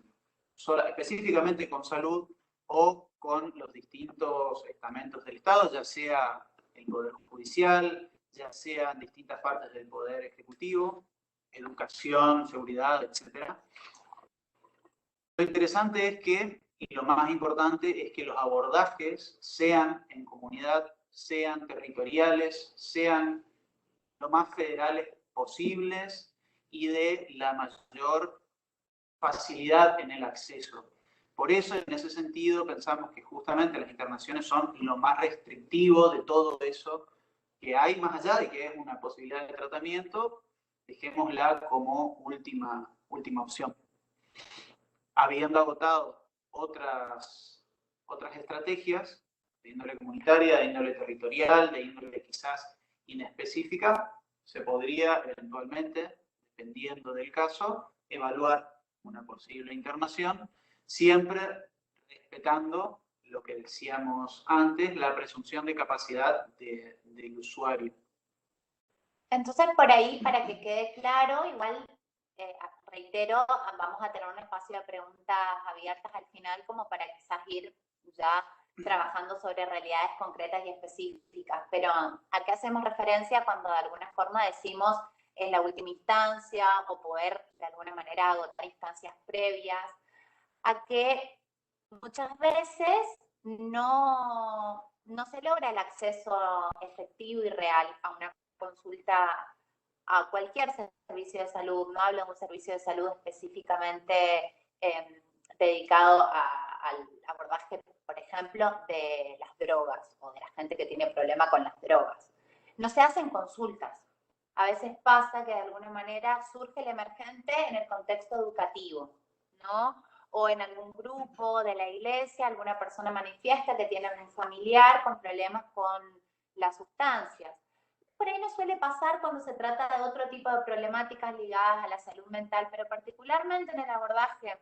específicamente con salud, o con los distintos estamentos del Estado, ya sea el Poder Judicial, ya sean distintas partes del Poder Ejecutivo, educación, seguridad, etc. Lo interesante es que, y lo más importante, es que los abordajes sean en comunidad, sean territoriales, sean lo más federales posibles y de la mayor facilidad en el acceso. Por eso, en ese sentido, pensamos que justamente las internaciones son lo más restrictivo de todo eso que hay, más allá de que es una posibilidad de tratamiento, dejémosla como última opción. Habiendo agotado otras estrategias de índole comunitaria, de índole territorial, de índole quizás inespecífica, se podría eventualmente, dependiendo del caso, evaluar una posible internación, siempre respetando lo que decíamos antes, la presunción de capacidad del usuario. Entonces, por ahí, para que quede claro, igual reitero, vamos a tener un espacio de preguntas abiertas al final como para quizás ir ya trabajando sobre realidades concretas y específicas. Pero ¿a qué hacemos referencia cuando de alguna forma decimos en la última instancia o poder de alguna manera agotar instancias previas? A que muchas veces no se logra el acceso efectivo y real a una consulta, a cualquier servicio de salud. No hablo de un servicio de salud específicamente dedicado al abordaje, por ejemplo, de las drogas o de la gente que tiene problema con las drogas. No se hacen consultas. A veces pasa que de alguna manera surge el emergente en el contexto educativo, ¿no? O en algún grupo de la iglesia, alguna persona manifiesta que tiene un familiar con problemas con las sustancias. por ahí no suele pasar cuando se trata de otro tipo de problemáticas ligadas a la salud mental, pero particularmente en el abordaje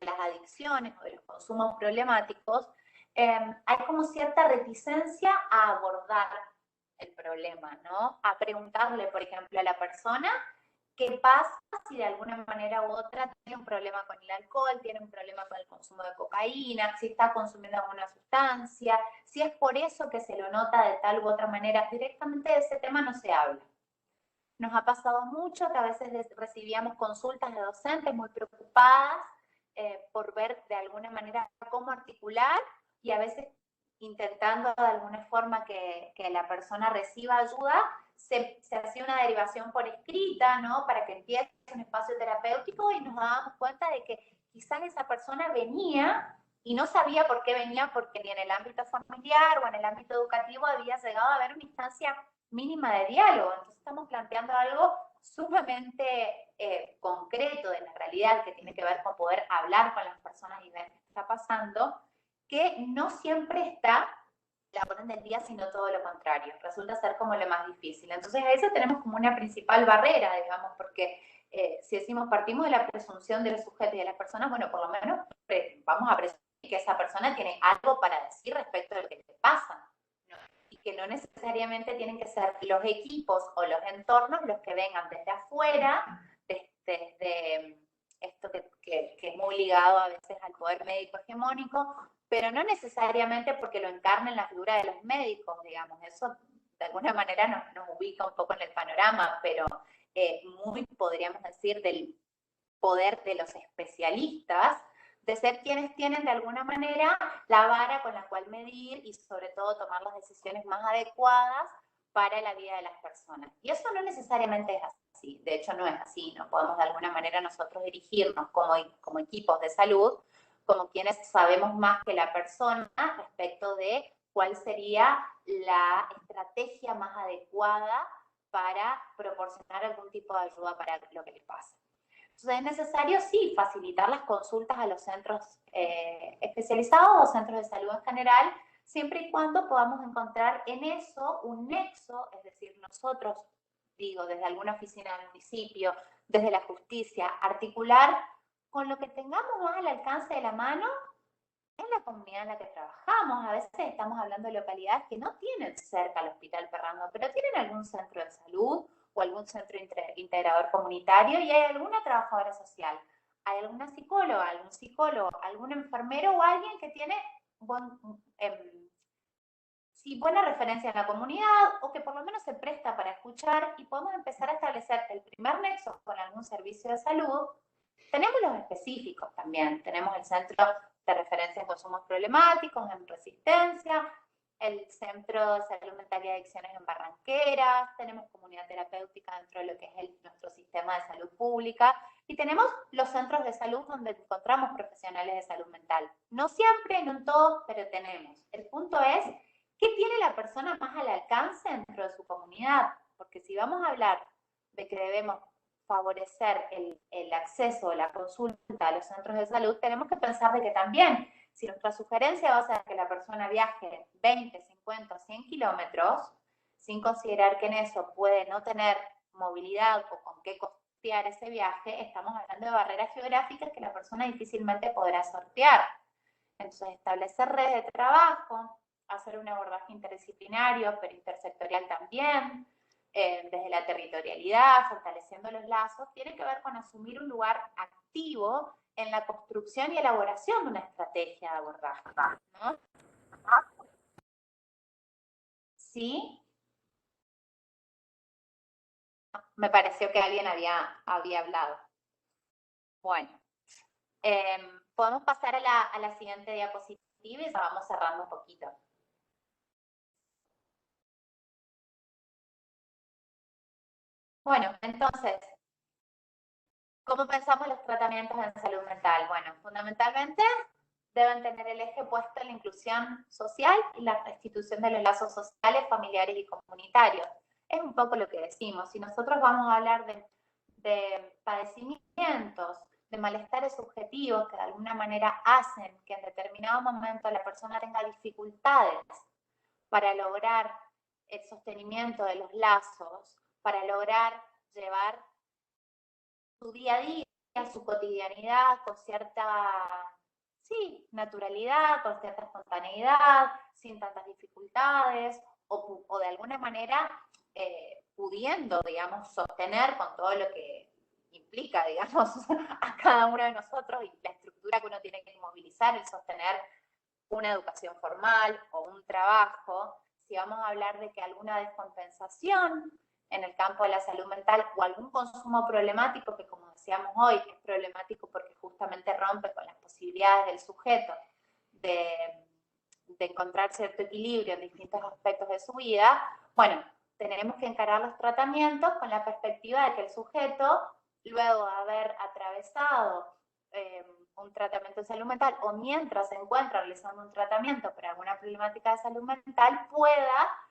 de las adicciones o de los consumos problemáticos, hay como cierta reticencia a abordar el problema, ¿no? A preguntarle, por ejemplo, a la persona qué pasa si de alguna manera u otra tiene un problema con el alcohol, tiene un problema con el consumo de cocaína, si está consumiendo alguna sustancia, si es por eso que se lo nota de tal u otra manera. Directamente de ese tema no se habla. Nos ha pasado mucho que a veces recibíamos consultas de docentes muy preocupadas por ver de alguna manera cómo articular y a veces intentando de alguna forma que la persona reciba ayuda, se hacía una derivación por escrita, ¿no? Para que empiece un espacio terapéutico y nos dábamos cuenta de que quizás esa persona venía y no sabía por qué venía, porque ni en el ámbito familiar o en el ámbito educativo había llegado a haber una instancia mínima de diálogo. Entonces estamos planteando algo sumamente concreto de la realidad que tiene que ver con poder hablar con las personas y ver qué está pasando, que no siempre está la orden del día, sino todo lo contrario. Resulta ser como lo más difícil. Entonces a eso tenemos como una principal barrera, digamos, porque si decimos partimos de la presunción del sujeto y de las personas, bueno, por lo menos vamos a presumir que esa persona tiene algo para decir respecto de lo que le pasa, ¿no? Y que no necesariamente tienen que ser los equipos o los entornos los que vengan desde afuera, desde esto que es muy ligado a veces al poder médico hegemónico, pero no necesariamente porque lo encarnen la figura de los médicos, digamos. Eso de alguna manera nos ubica un poco en el panorama, pero muy podríamos decir del poder de los especialistas, de ser quienes tienen de alguna manera la vara con la cual medir y sobre todo tomar las decisiones más adecuadas para la vida de las personas. Y eso no necesariamente es así, de hecho no es así, no podemos de alguna manera nosotros dirigirnos como equipos de salud, como quienes sabemos más que la persona respecto de cuál sería la estrategia más adecuada para proporcionar algún tipo de ayuda para lo que le pasa. Entonces es necesario, sí, facilitar las consultas a los centros especializados o centros de salud en general, siempre y cuando podamos encontrar en eso un nexo, es decir, nosotros, digo, desde alguna oficina del municipio, desde la justicia, articular con lo que tengamos más al alcance de la mano en la comunidad en la que trabajamos. A veces estamos hablando de localidades que no tienen cerca el Hospital Ferrando, pero tienen algún centro de salud o algún centro integrador comunitario y hay alguna trabajadora social, hay alguna psicóloga, algún psicólogo, algún enfermero o alguien que tiene buena referencia en la comunidad o que por lo menos se presta para escuchar y podemos empezar a establecer el primer nexo con algún servicio de salud. Tenemos los específicos también, tenemos el centro de referencia en consumos problemáticos, en Resistencia, el Centro de Salud Mental y Adicciones en Barranqueras, tenemos comunidad terapéutica dentro de lo que es nuestro sistema de salud pública y tenemos los centros de salud donde encontramos profesionales de salud mental. No siempre, no en todos, pero tenemos. El punto es, ¿qué tiene la persona más al alcance dentro de su comunidad? Porque si vamos a hablar de que debemos favorecer el acceso o la consulta a los centros de salud, tenemos que pensar de que también, si nuestra sugerencia va a ser que la persona viaje 20, 50, 100 kilómetros, sin considerar que en eso puede no tener movilidad o con qué costear ese viaje, estamos hablando de barreras geográficas que la persona difícilmente podrá sortear. Entonces, establecer redes de trabajo, hacer un abordaje interdisciplinario, pero intersectorial también, desde la territorialidad, fortaleciendo los lazos, tiene que ver con asumir un lugar activo en la construcción y elaboración de una estrategia de abordaje, ¿no? ¿Sí? Me pareció que alguien había hablado. Bueno, podemos pasar a la siguiente diapositiva y ya vamos cerrando un poquito. Bueno, entonces, ¿cómo pensamos los tratamientos en salud mental? Bueno, fundamentalmente deben tener el eje puesto en la inclusión social y la restitución de los lazos sociales, familiares y comunitarios. Es un poco lo que decimos. Si nosotros vamos a hablar de padecimientos, de malestares subjetivos que de alguna manera hacen que en determinado momento la persona tenga dificultades para lograr el sostenimiento de los lazos para lograr llevar su día a día, su cotidianidad con cierta, sí, naturalidad, con cierta espontaneidad, sin tantas dificultades, o de alguna manera pudiendo, digamos, sostener con todo lo que implica, digamos, a cada uno de nosotros y la estructura que uno tiene que movilizar, el sostener una educación formal o un trabajo. Si vamos a hablar de que alguna descompensación en el campo de la salud mental o algún consumo problemático, que como decíamos hoy, es problemático porque justamente rompe con las posibilidades del sujeto de encontrar cierto equilibrio en distintos aspectos de su vida, bueno, tenemos que encarar los tratamientos con la perspectiva de que el sujeto, luego de haber atravesado un tratamiento de salud mental o mientras se encuentra realizando un tratamiento por alguna problemática de salud mental, pueda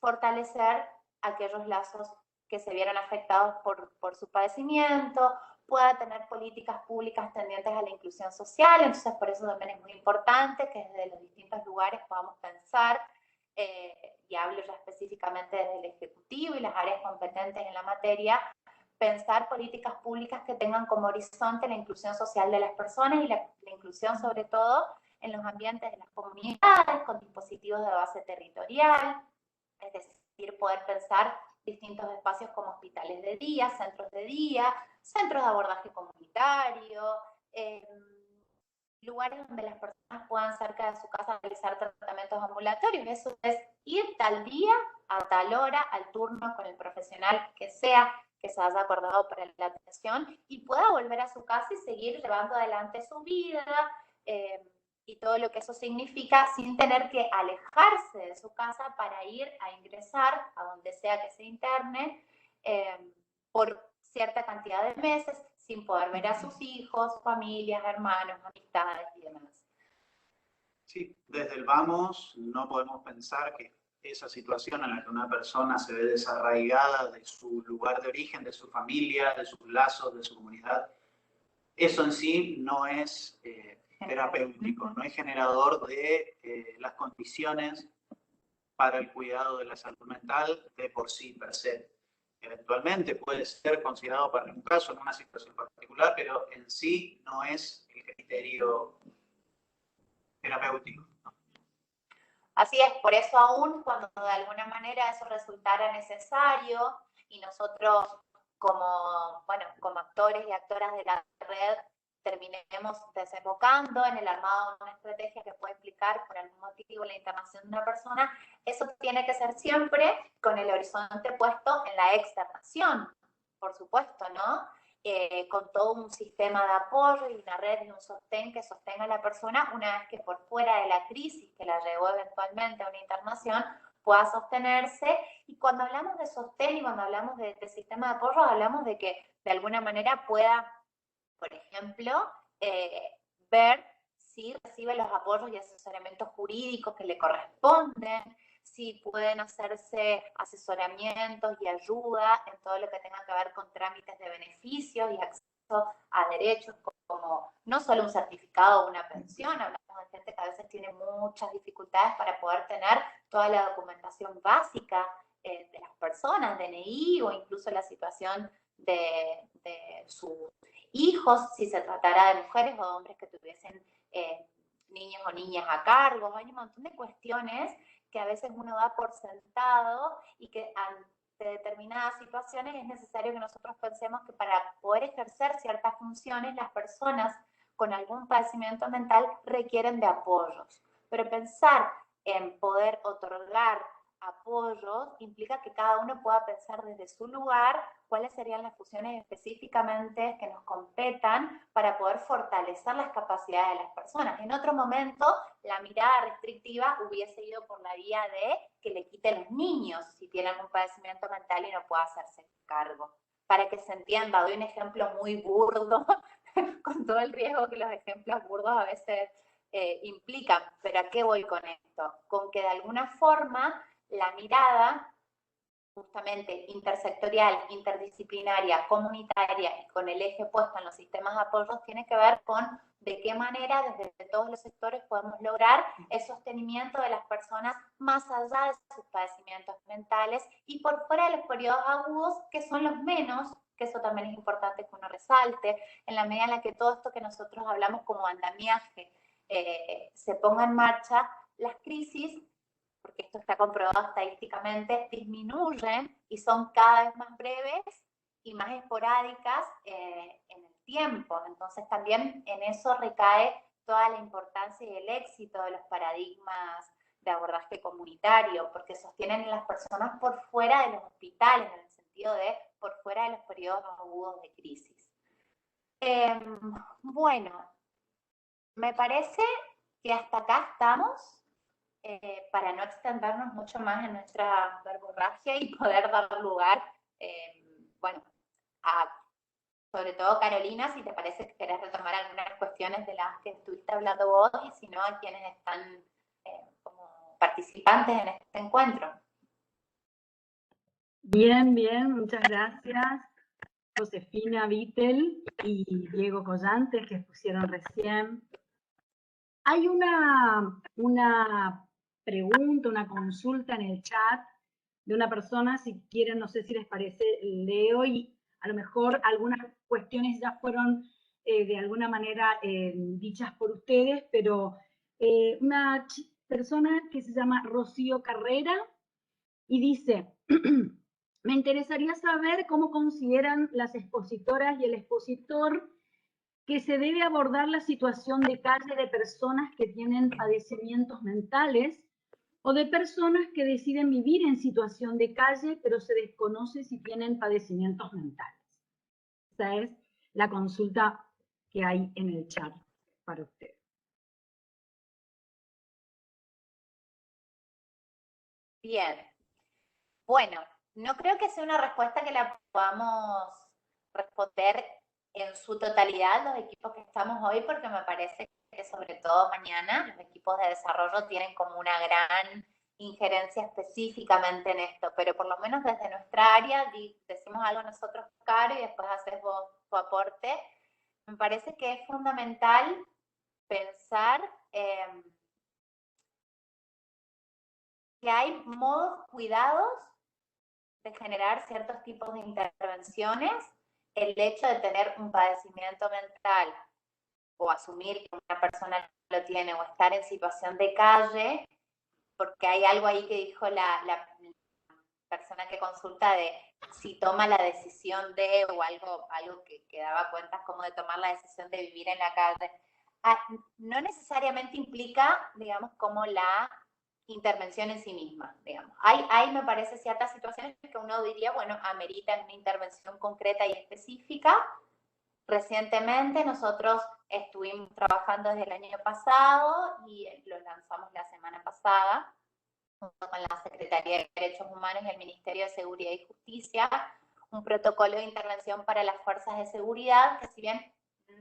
fortalecer aquellos lazos que se vieron afectados por su padecimiento, pueda tener políticas públicas tendientes a la inclusión social. Entonces por eso también es muy importante que desde los distintos lugares podamos pensar, y hablo ya específicamente desde el Ejecutivo y las áreas competentes en la materia, pensar políticas públicas que tengan como horizonte la inclusión social de las personas y la inclusión sobre todo en los ambientes de las comunidades, con dispositivos de base territorial, es decir, poder pensar distintos espacios como hospitales de día, centros de abordaje comunitario, lugares donde las personas puedan cerca de su casa realizar tratamientos ambulatorios. Eso es ir tal día, a tal hora, al turno con el profesional que sea, que se haya acordado para la atención, y pueda volver a su casa y seguir llevando adelante su vida, y todo lo que eso significa, sin tener que alejarse de su casa para ir a ingresar a donde sea que se interne, por cierta cantidad de meses, sin poder ver a sus hijos, familias, hermanos, amistades y demás. Sí, desde el vamos no podemos pensar que esa situación en la que una persona se ve desarraigada de su lugar de origen, de su familia, de sus lazos, de su comunidad, eso en sí no es terapéutico, no es generador de las condiciones para el cuidado de la salud mental de por sí, per se. Eventualmente puede ser considerado para un caso, en una situación particular, pero en sí no es el criterio terapéutico. Así es, por eso aún cuando de alguna manera eso resultara necesario y nosotros como, bueno, como actores y actoras de la red terminemos desembocando en el armado de una estrategia que puede implicar por algún motivo la internación de una persona, eso tiene que ser siempre con el horizonte puesto en la externación, por supuesto, ¿no? Con todo un sistema de apoyo y una red y un sostén que sostenga a la persona una vez que por fuera de la crisis que la llevó eventualmente a una internación pueda sostenerse. Y cuando hablamos de sostén y cuando hablamos de sistema de apoyo, hablamos de que de alguna manera pueda, por ejemplo, ver si recibe los apoyos y asesoramientos jurídicos que le corresponden, si pueden hacerse asesoramientos y ayuda en todo lo que tenga que ver con trámites de beneficios y acceso a derechos como no solo un certificado o una pensión, hablamos de gente que a veces tiene muchas dificultades para poder tener toda la documentación básica de las personas, DNI o incluso la situación de sus hijos, si se tratara de mujeres o de hombres que tuviesen niños o niñas a cargo. Hay un montón de cuestiones que a veces uno da por sentado y que ante determinadas situaciones es necesario que nosotros pensemos que para poder ejercer ciertas funciones las personas con algún padecimiento mental requieren de apoyos. Pero pensar en poder otorgar apoyos implica que cada uno pueda pensar desde su lugar cuáles serían las funciones específicamente que nos competan para poder fortalecer las capacidades de las personas. En otro momento, la mirada restrictiva hubiese ido por la vía de que le quite los niños si tienen un padecimiento mental y no pueda hacerse cargo. Para que se entienda, doy un ejemplo muy burdo, con todo el riesgo que los ejemplos burdos a veces implican. ¿Pero a qué voy con esto? Con que de alguna forma la mirada justamente intersectorial, interdisciplinaria, comunitaria y con el eje puesto en los sistemas de apoyo, tiene que ver con de qué manera desde todos los sectores podemos lograr el sostenimiento de las personas más allá de sus padecimientos mentales y por fuera de los periodos agudos, que son los menos, que eso también es importante que uno resalte, en la medida en la que todo esto que nosotros hablamos como andamiaje se ponga en marcha, las crisis, porque esto está comprobado estadísticamente, disminuyen y son cada vez más breves y más esporádicas en el tiempo. Entonces también en eso recae toda la importancia y el éxito de los paradigmas de abordaje comunitario, porque sostienen a las personas por fuera de los hospitales, en el sentido de por fuera de los periodos agudos de crisis. Bueno, me parece que hasta acá estamos. Para no extendernos mucho más en nuestra verborragia y poder dar lugar, bueno, a, sobre todo Carolina, si te parece que querés retomar algunas cuestiones de las que estuviste hablando vos, y si no, a quienes están como participantes en este encuentro. Bien, bien, muchas gracias. Josefina Vittel y Diego Collantes, que pusieron recién. Hay una pregunta, una consulta en el chat de una persona, si quieren, no sé si les parece, leo, y a lo mejor algunas cuestiones ya fueron de alguna manera dichas por ustedes, pero una persona que se llama Rocío Carrera y dice, me interesaría saber cómo consideran las expositoras y el expositor que se debe abordar la situación de calle de personas que tienen padecimientos mentales o de personas que deciden vivir en situación de calle, pero se desconoce si tienen padecimientos mentales. Esa es la consulta que hay en el chat para ustedes. Bien. Bueno, no creo que sea una respuesta que la podamos responder en su totalidad los equipos que estamos hoy, porque me parece que sobre todo mañana los equipos de desarrollo tienen como una gran injerencia específicamente en esto, pero por lo menos desde nuestra área decimos algo nosotros, Caro, y después haces vos tu aporte. Me parece que es fundamental pensar que hay modos cuidados de generar ciertos tipos de intervenciones. El hecho de tener un padecimiento mental o asumir que una persona lo tiene o estar en situación de calle, porque hay algo ahí que dijo la persona que consulta de si toma la decisión de, o algo que daba cuenta como de tomar la decisión de vivir en la calle, no necesariamente implica, digamos, como la intervención en sí misma, digamos. Hay, me parece, ciertas situaciones que uno diría, bueno, ameritan una intervención concreta y específica. Recientemente nosotros estuvimos trabajando desde el año pasado y lo lanzamos la semana pasada, junto con la Secretaría de Derechos Humanos y el Ministerio de Seguridad y Justicia, un protocolo de intervención para las fuerzas de seguridad, que si bien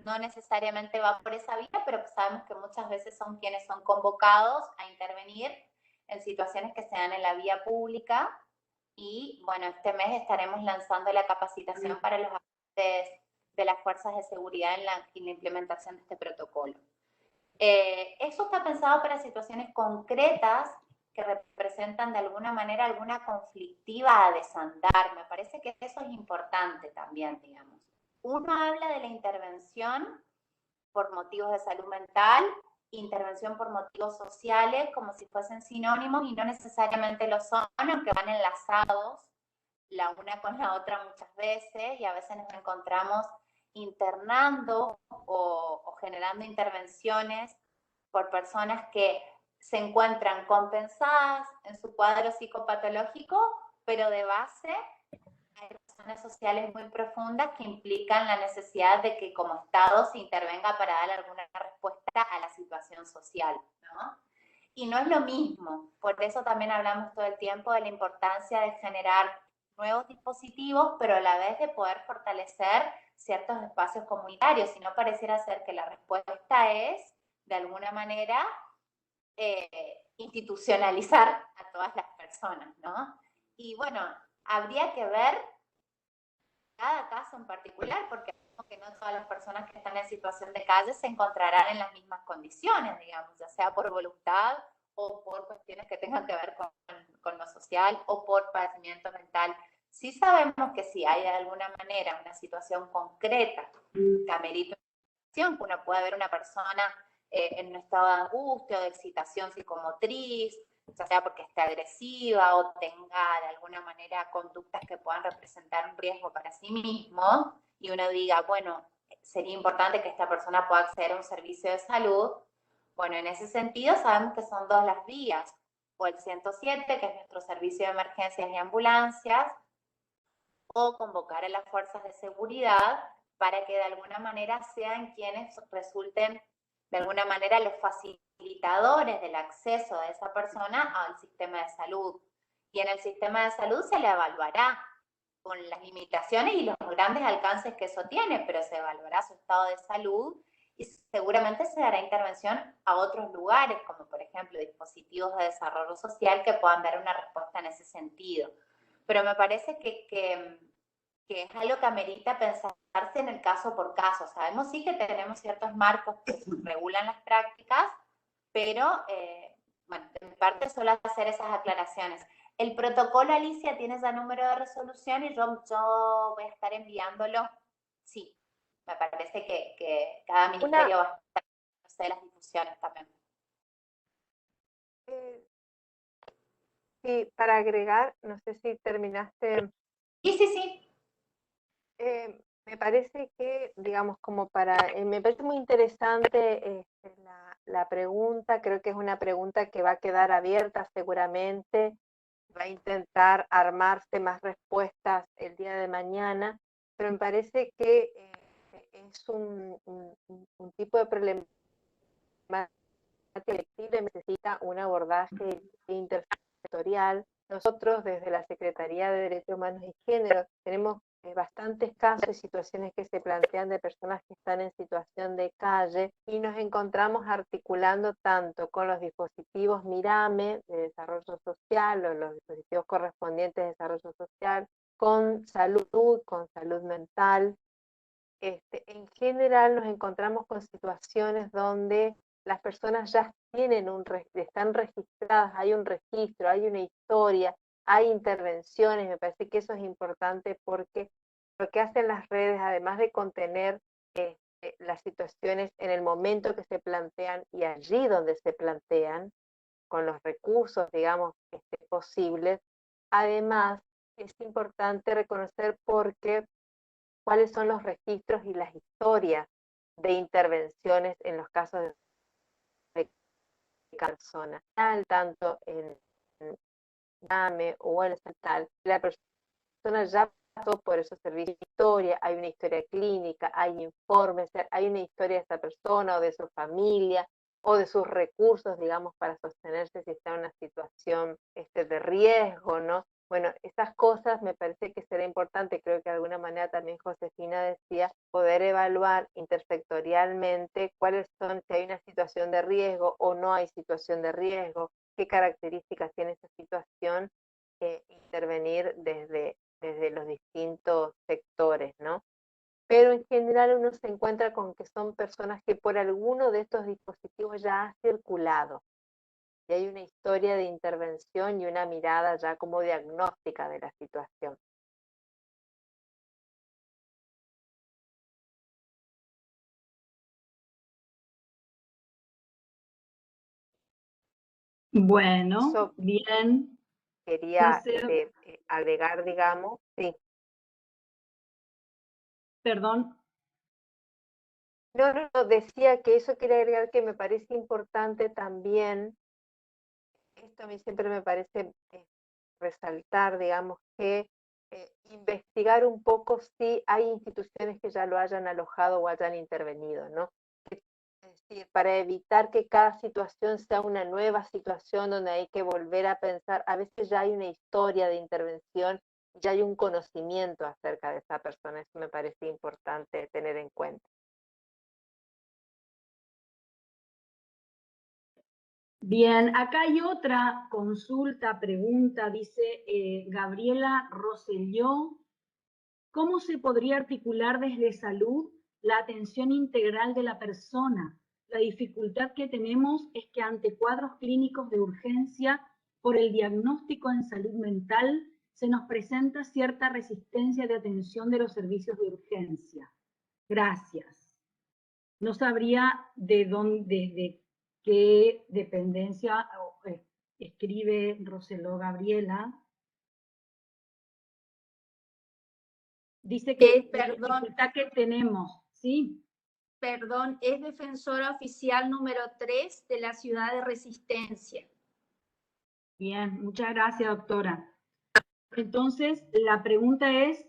no necesariamente va por esa vía, pero sabemos que muchas veces son quienes son convocados a intervenir en situaciones que se dan en la vía pública. Y bueno, este mes estaremos lanzando la capacitación para los agentes de las fuerzas de seguridad en la implementación de este protocolo. Eso está pensado para situaciones concretas que representan de alguna manera alguna conflictiva a desandar. Me parece que eso es importante también, digamos. Uno habla de la intervención por motivos de salud mental, intervención por motivos sociales, como si fuesen sinónimos, y no necesariamente lo son, aunque van enlazados la una con la otra muchas veces, y a veces nos encontramos internando o generando intervenciones por personas que se encuentran compensadas en su cuadro psicopatológico, pero de base hay razones sociales muy profundas que implican la necesidad de que como Estado se intervenga para dar alguna respuesta a la situación social, ¿no? Y no es lo mismo, por eso también hablamos todo el tiempo de la importancia de generar nuevos dispositivos, pero a la vez de poder fortalecer ciertos espacios comunitarios, si no pareciera ser que la respuesta es, de alguna manera, institucionalizar a todas las personas, ¿no? Y bueno, habría que ver cada caso en particular, porque que no todas las personas que están en situación de calle se encontrarán en las mismas condiciones, digamos, ya sea por voluntad o por cuestiones que tengan que ver con lo social o por padecimiento mental. Sí sabemos que si hay de alguna manera una situación concreta que amerita que uno puede ver una persona en un estado de angustia o de excitación psicomotriz, ya sea porque esté agresiva o tenga de alguna manera conductas que puedan representar un riesgo para sí mismo, y uno diga, bueno, sería importante que esta persona pueda acceder a un servicio de salud. Bueno, en ese sentido sabemos que son dos las vías, o el 107, que es nuestro servicio de emergencias y ambulancias, o convocar a las fuerzas de seguridad para que de alguna manera sean quienes resulten de alguna manera los facilitadores del acceso de esa persona al sistema de salud. Y en el sistema de salud se le evaluará con las limitaciones y los grandes alcances que eso tiene, pero se evaluará su estado de salud y seguramente se dará intervención a otros lugares, como por ejemplo dispositivos de desarrollo social que puedan dar una respuesta en ese sentido. Pero me parece que es algo que amerita pensarse en el caso por caso. Sabemos sí que tenemos ciertos marcos que regulan las prácticas, pero bueno, de mi parte solo hacer esas aclaraciones. El protocolo, Alicia, tiene ya número de resolución y yo voy a estar enviándolo. Sí, me parece que cada ministerio va a estar haciendo las difusiones también. Sí, para agregar, no sé si terminaste. Sí. Me parece que, digamos, me parece muy interesante la pregunta, creo que es una pregunta que va a quedar abierta seguramente, va a intentar armarse más respuestas el día de mañana, pero me parece que es un tipo de problema que necesita un abordaje intersectorial. Nosotros desde la Secretaría de Derechos Humanos y Género tenemos bastantes casos y situaciones que se plantean de personas que están en situación de calle y nos encontramos articulando tanto con los dispositivos Mirame de desarrollo social o los dispositivos correspondientes de desarrollo social, con salud mental. En general nos encontramos con situaciones donde las personas ya están registradas, hay un registro, hay una historia, hay intervenciones. Me parece que eso es importante porque lo que hacen las redes, además de contener las situaciones en el momento que se plantean y allí donde se plantean, con los recursos, digamos, posibles, además es importante reconocer cuáles son los registros y las historias de intervenciones en los casos de persona, tanto en DAME o en el tal, la persona ya pasó por esos servicios de historia, hay una historia clínica, hay informes, hay una historia de esa persona o de su familia o de sus recursos, digamos, para sostenerse si está en una situación de riesgo, ¿no? Bueno, esas cosas me parece que será importante, creo que de alguna manera también Josefina decía, poder evaluar intersectorialmente cuáles son, si hay una situación de riesgo o no hay situación de riesgo, qué características tiene esa situación, intervenir desde los distintos sectores, ¿no? Pero en general uno se encuentra con que son personas que por alguno de estos dispositivos ya ha circulado. Y hay una historia de intervención y una mirada ya como diagnóstica de la situación. Bueno, Eso bien. quería agregar, digamos, sí. Perdón. No, decía que eso quería agregar que me parece importante también, esto a mí siempre me parece resaltar, digamos, que investigar un poco si hay instituciones que ya lo hayan alojado o hayan intervenido, ¿no? Es decir, para evitar que cada situación sea una nueva situación donde hay que volver a pensar, a veces ya hay una historia de intervención, ya hay un conocimiento acerca de esa persona, eso me parece importante tener en cuenta. Bien, acá hay otra consulta, pregunta, dice Gabriela Rosselló. ¿Cómo se podría articular desde salud la atención integral de la persona? La dificultad que tenemos es que ante cuadros clínicos de urgencia por el diagnóstico en salud mental se nos presenta cierta resistencia de atención de los servicios de urgencia. Gracias. No sabría desde qué dependencia escribe Rosselló Gabriela. Dice que la dificultad que tenemos, ¿sí? Perdón, es defensora oficial número 3 de la ciudad de Resistencia. Bien, muchas gracias, doctora. Entonces, la pregunta es,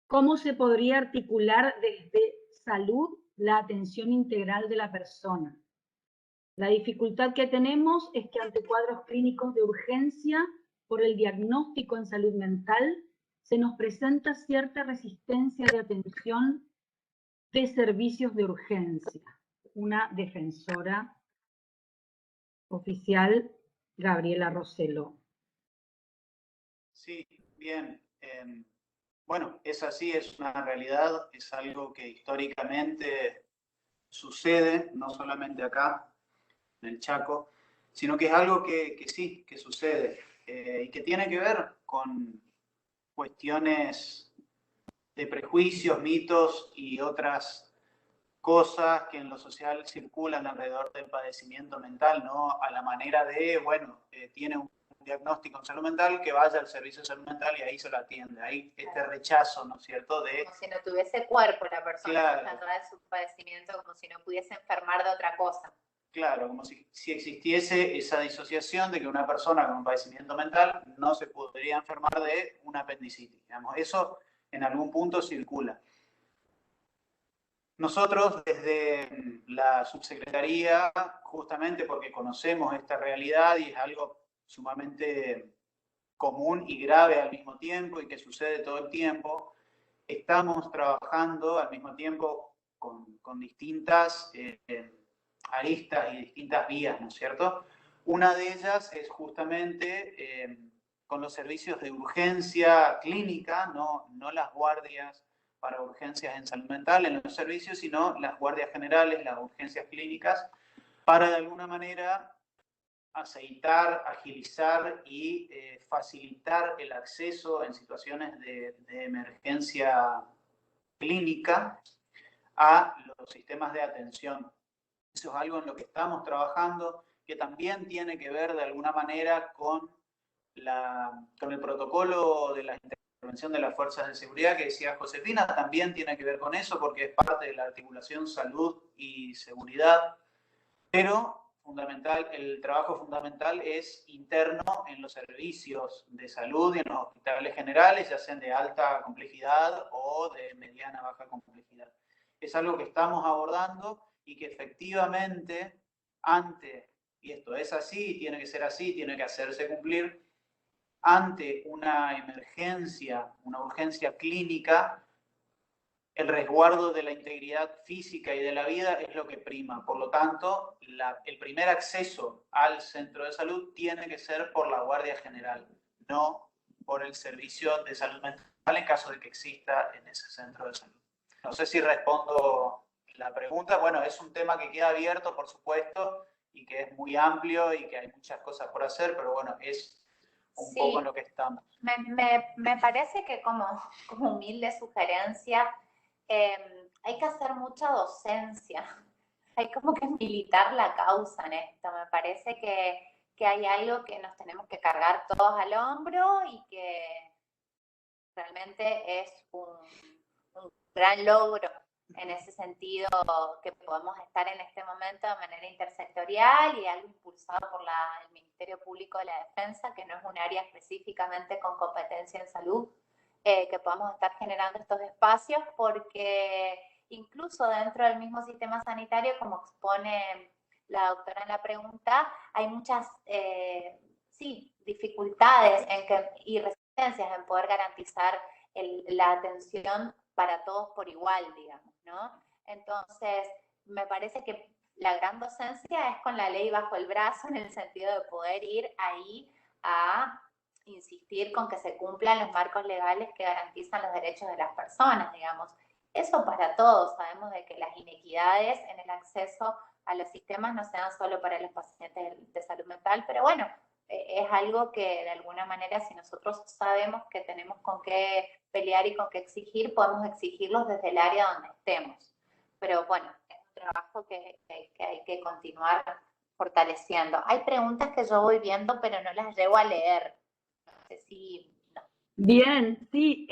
¿cómo se podría articular desde salud la atención integral de la persona? La dificultad que tenemos es que ante cuadros clínicos de urgencia por el diagnóstico en salud mental se nos presenta cierta resistencia de atención de servicios de urgencia. Una defensora oficial, Gabriela Rosselló. Sí, bien. Bueno, es así, es una realidad, es algo que históricamente sucede, no solamente acá, en el Chaco, sino que es algo que sí, que sucede y que tiene que ver con cuestiones de prejuicios, mitos y otras cosas que en lo social circulan alrededor del padecimiento mental, ¿no? A la manera de, bueno, tiene un diagnóstico en salud mental, que vaya al servicio de salud mental y ahí se lo atiende. Ahí este rechazo, ¿no es cierto? De, como si no tuviese cuerpo la persona, claro, tratando de su padecimiento, como si no pudiese enfermar de otra cosa. Claro, como si existiese esa disociación de que una persona con un padecimiento mental no se podría enfermar de una apendicitis. Digamos, eso en algún punto circula. Nosotros desde la subsecretaría, justamente porque conocemos esta realidad y es algo sumamente común y grave al mismo tiempo y que sucede todo el tiempo, estamos trabajando al mismo tiempo con distintas aristas y distintas vías, ¿no es cierto? Una de ellas es justamente con los servicios de urgencia clínica, no las guardias para urgencias en salud mental en los servicios, sino las guardias generales, las urgencias clínicas, para de alguna manera aceitar, agilizar y facilitar el acceso en situaciones de emergencia clínica a los sistemas de atención. Eso es algo en lo que estamos trabajando, que también tiene que ver de alguna manera con el protocolo de la intervención de las fuerzas de seguridad que decía Josefina, también tiene que ver con eso porque es parte de la articulación salud y seguridad, pero fundamental, el trabajo fundamental es interno en los servicios de salud y en los hospitales generales, ya sean de alta complejidad o de mediana baja complejidad. Es algo que estamos abordando y que efectivamente y esto es así, tiene que ser así, tiene que hacerse cumplir, ante una emergencia, una urgencia clínica, el resguardo de la integridad física y de la vida es lo que prima. Por lo tanto, el primer acceso al centro de salud tiene que ser por la Guardia General, no por el servicio de salud mental en caso de que exista en ese centro de salud. No sé si respondo la pregunta. Bueno, es un tema que queda abierto, por supuesto, y que es muy amplio y que hay muchas cosas por hacer, pero bueno, es un poco en lo que estamos. Me parece que como humilde sugerencia, hay que hacer mucha docencia, hay como que militar la causa en esto. Me parece que hay algo que nos tenemos que cargar todos al hombro y que realmente es un gran logro en ese sentido, que podemos estar en este momento de manera intersectorial y algo impulsado por el Ministerio Público de la Defensa, que no es un área específicamente con competencia en salud, que podamos estar generando estos espacios, porque incluso dentro del mismo sistema sanitario, como expone la doctora en la pregunta, hay muchas dificultades y resistencias en poder garantizar la atención para todos por igual, digamos, ¿no? Entonces, me parece que la gran docencia es con la ley bajo el brazo, en el sentido de poder ir ahí a insistir con que se cumplan los marcos legales que garantizan los derechos de las personas, digamos. Eso para todos. Sabemos de que las inequidades en el acceso a los sistemas no sean solo para los pacientes de salud mental, pero bueno, es algo que de alguna manera, si nosotros sabemos que tenemos con qué pelear y con qué exigir, podemos exigirlos desde el área donde estemos. Pero bueno, es un trabajo que hay que continuar fortaleciendo. Hay preguntas que yo voy viendo, pero no las llego a leer. No sé si... No. Bien, sí.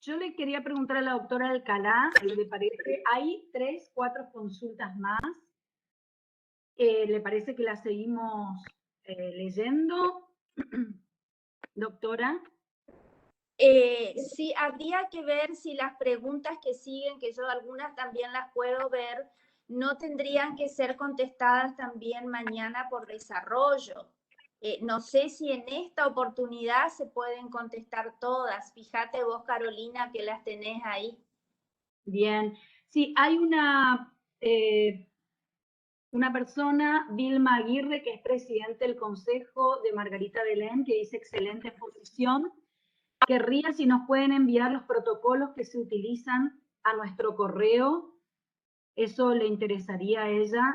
Yo le quería preguntar a la doctora Alcalá, ¿le parece? Hay 3, 4 consultas más. ¿Le parece que las seguimos leyendo? Doctora. Sí, habría que ver si las preguntas que siguen, que yo algunas también las puedo ver, no tendrían que ser contestadas también mañana por desarrollo. No sé si en esta oportunidad se pueden contestar todas. Fíjate vos, Carolina, que las tenés ahí. Bien. Sí, hay una persona, Vilma Aguirre, que es presidente del Consejo de Margarita Belén, que dice excelente exposición. Querría si nos pueden enviar los protocolos que se utilizan a nuestro correo. Eso le interesaría a ella.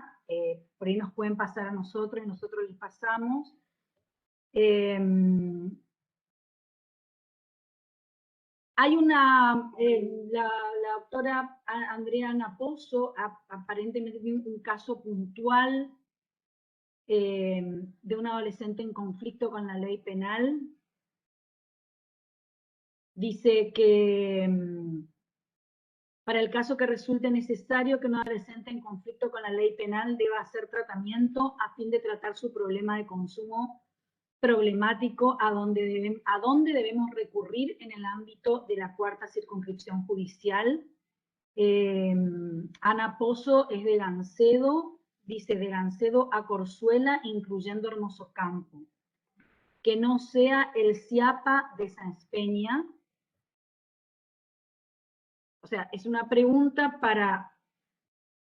Por ahí nos pueden pasar a nosotros y nosotros les pasamos. Hay la doctora Andrea Naposo, aparentemente tiene un caso puntual de un adolescente en conflicto con la ley penal. Dice que para el caso que resulte necesario que un adolescente en conflicto con la ley penal deba hacer tratamiento a fin de tratar su problema de consumo problemático, a dónde debemos recurrir en el ámbito de la cuarta circunscripción judicial. Ana Pozo es de Gancedo, dice de Gancedo a Corzuela, incluyendo Hermoso Campo. Que no sea el CIAPA de Sáenz Peña. O sea, es una pregunta para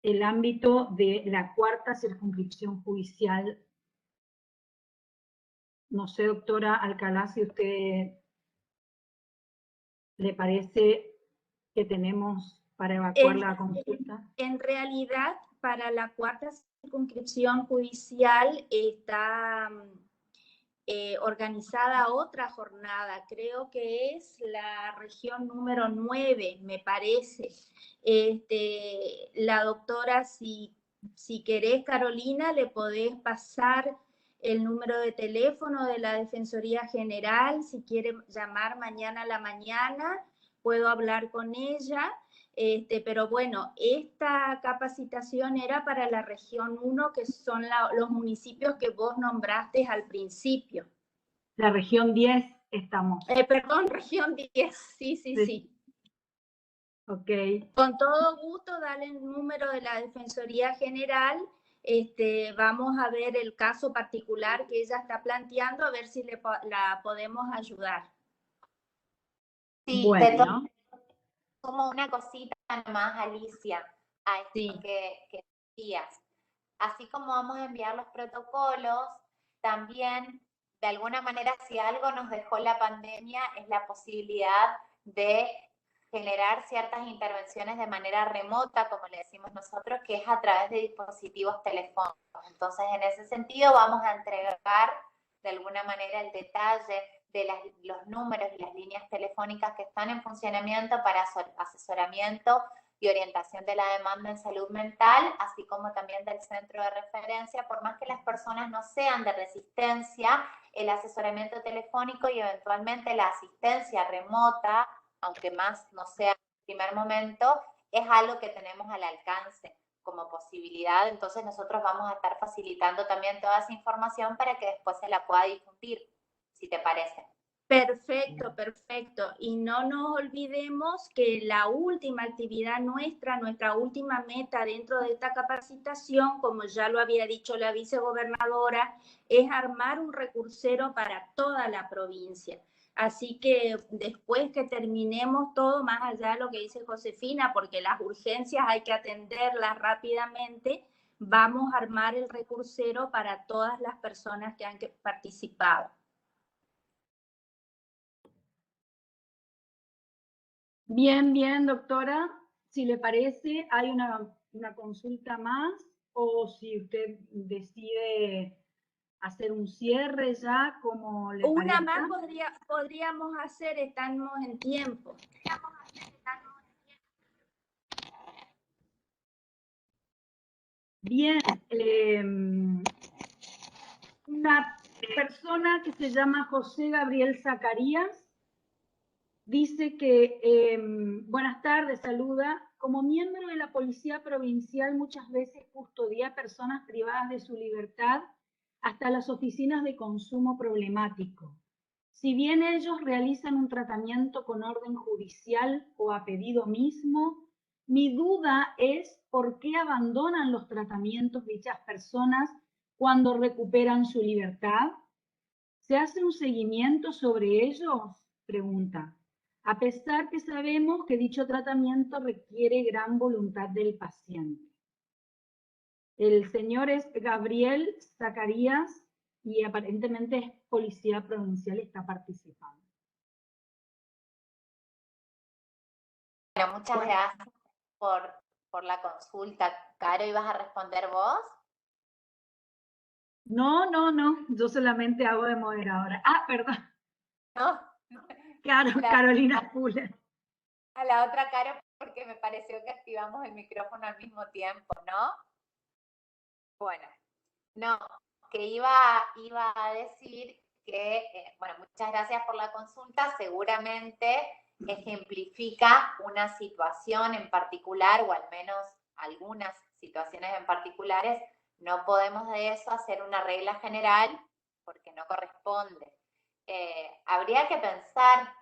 el ámbito de la cuarta circunscripción judicial. No sé, doctora Alcalá, si a usted le parece que tenemos para evacuar la consulta. En realidad, para la cuarta circunscripción judicial está organizada otra jornada, creo que es la región número 9, me parece. La doctora, si querés, Carolina, le podés pasar el número de teléfono de la Defensoría General, si quiere llamar mañana a la mañana, puedo hablar con ella. Pero bueno, esta capacitación era para la región 1, que son los municipios que vos nombraste al principio. La región 10 estamos. Perdón, región 10, sí. Ok. Con todo gusto, dale el número de la Defensoría General. Vamos a ver el caso particular que ella está planteando, a ver si la podemos ayudar. Sí, bueno. Como una cosita nomás, Alicia, a esto sí. que decías. Así como vamos a enviar los protocolos, también, de alguna manera, si algo nos dejó la pandemia, es la posibilidad de generar ciertas intervenciones de manera remota, como le decimos nosotros, que es a través de dispositivos telefónicos. Entonces, en ese sentido, vamos a entregar de alguna manera el detalle de los números y las líneas telefónicas que están en funcionamiento para asesoramiento y orientación de la demanda en salud mental, así como también del centro de referencia. Por más que las personas no sean de resistencia, el asesoramiento telefónico y eventualmente la asistencia remota, aunque más no sea en el primer momento, es algo que tenemos al alcance como posibilidad. Entonces nosotros vamos a estar facilitando también toda esa información para que después se la pueda difundir, si te parece. Perfecto. Y no nos olvidemos que la última actividad nuestra última meta dentro de esta capacitación, como ya lo había dicho la vicegobernadora, es armar un recursero para toda la provincia. Así que después que terminemos todo, más allá de lo que dice Josefina, porque las urgencias hay que atenderlas rápidamente, vamos a armar el recursero para todas las personas que han participado. Bien, bien, doctora. Si le parece, hay una consulta más, o si usted decide hacer un cierre ya, como le Una parezca. más podríamos hacer, estamos en tiempo. Bien, una persona que se llama José Gabriel Zacarías dice que, buenas tardes, saluda. Como miembro de la Policía Provincial muchas veces custodia a personas privadas de su libertad hasta las oficinas de consumo problemático. Si bien ellos realizan un tratamiento con orden judicial o a pedido mismo, mi duda es por qué abandonan los tratamientos dichas personas cuando recuperan su libertad. ¿Se hace un seguimiento sobre ellos? Pregunta. A pesar que sabemos que dicho tratamiento requiere gran voluntad del paciente. El señor es Gabriel Zacarías y aparentemente es policía provincial, está participando. Bueno, muchas gracias por la consulta. Caro, ¿ibas a responder vos? No, yo solamente hago de moderadora. Ah, perdón. ¿No? Carolina Fuller. A la otra Caro, porque me pareció que activamos el micrófono al mismo tiempo, ¿no? Bueno, no, que iba a decir que, bueno, muchas gracias por la consulta, seguramente ejemplifica una situación en particular, o al menos algunas situaciones en particulares. No podemos de eso hacer una regla general, porque no corresponde. Habría que pensar,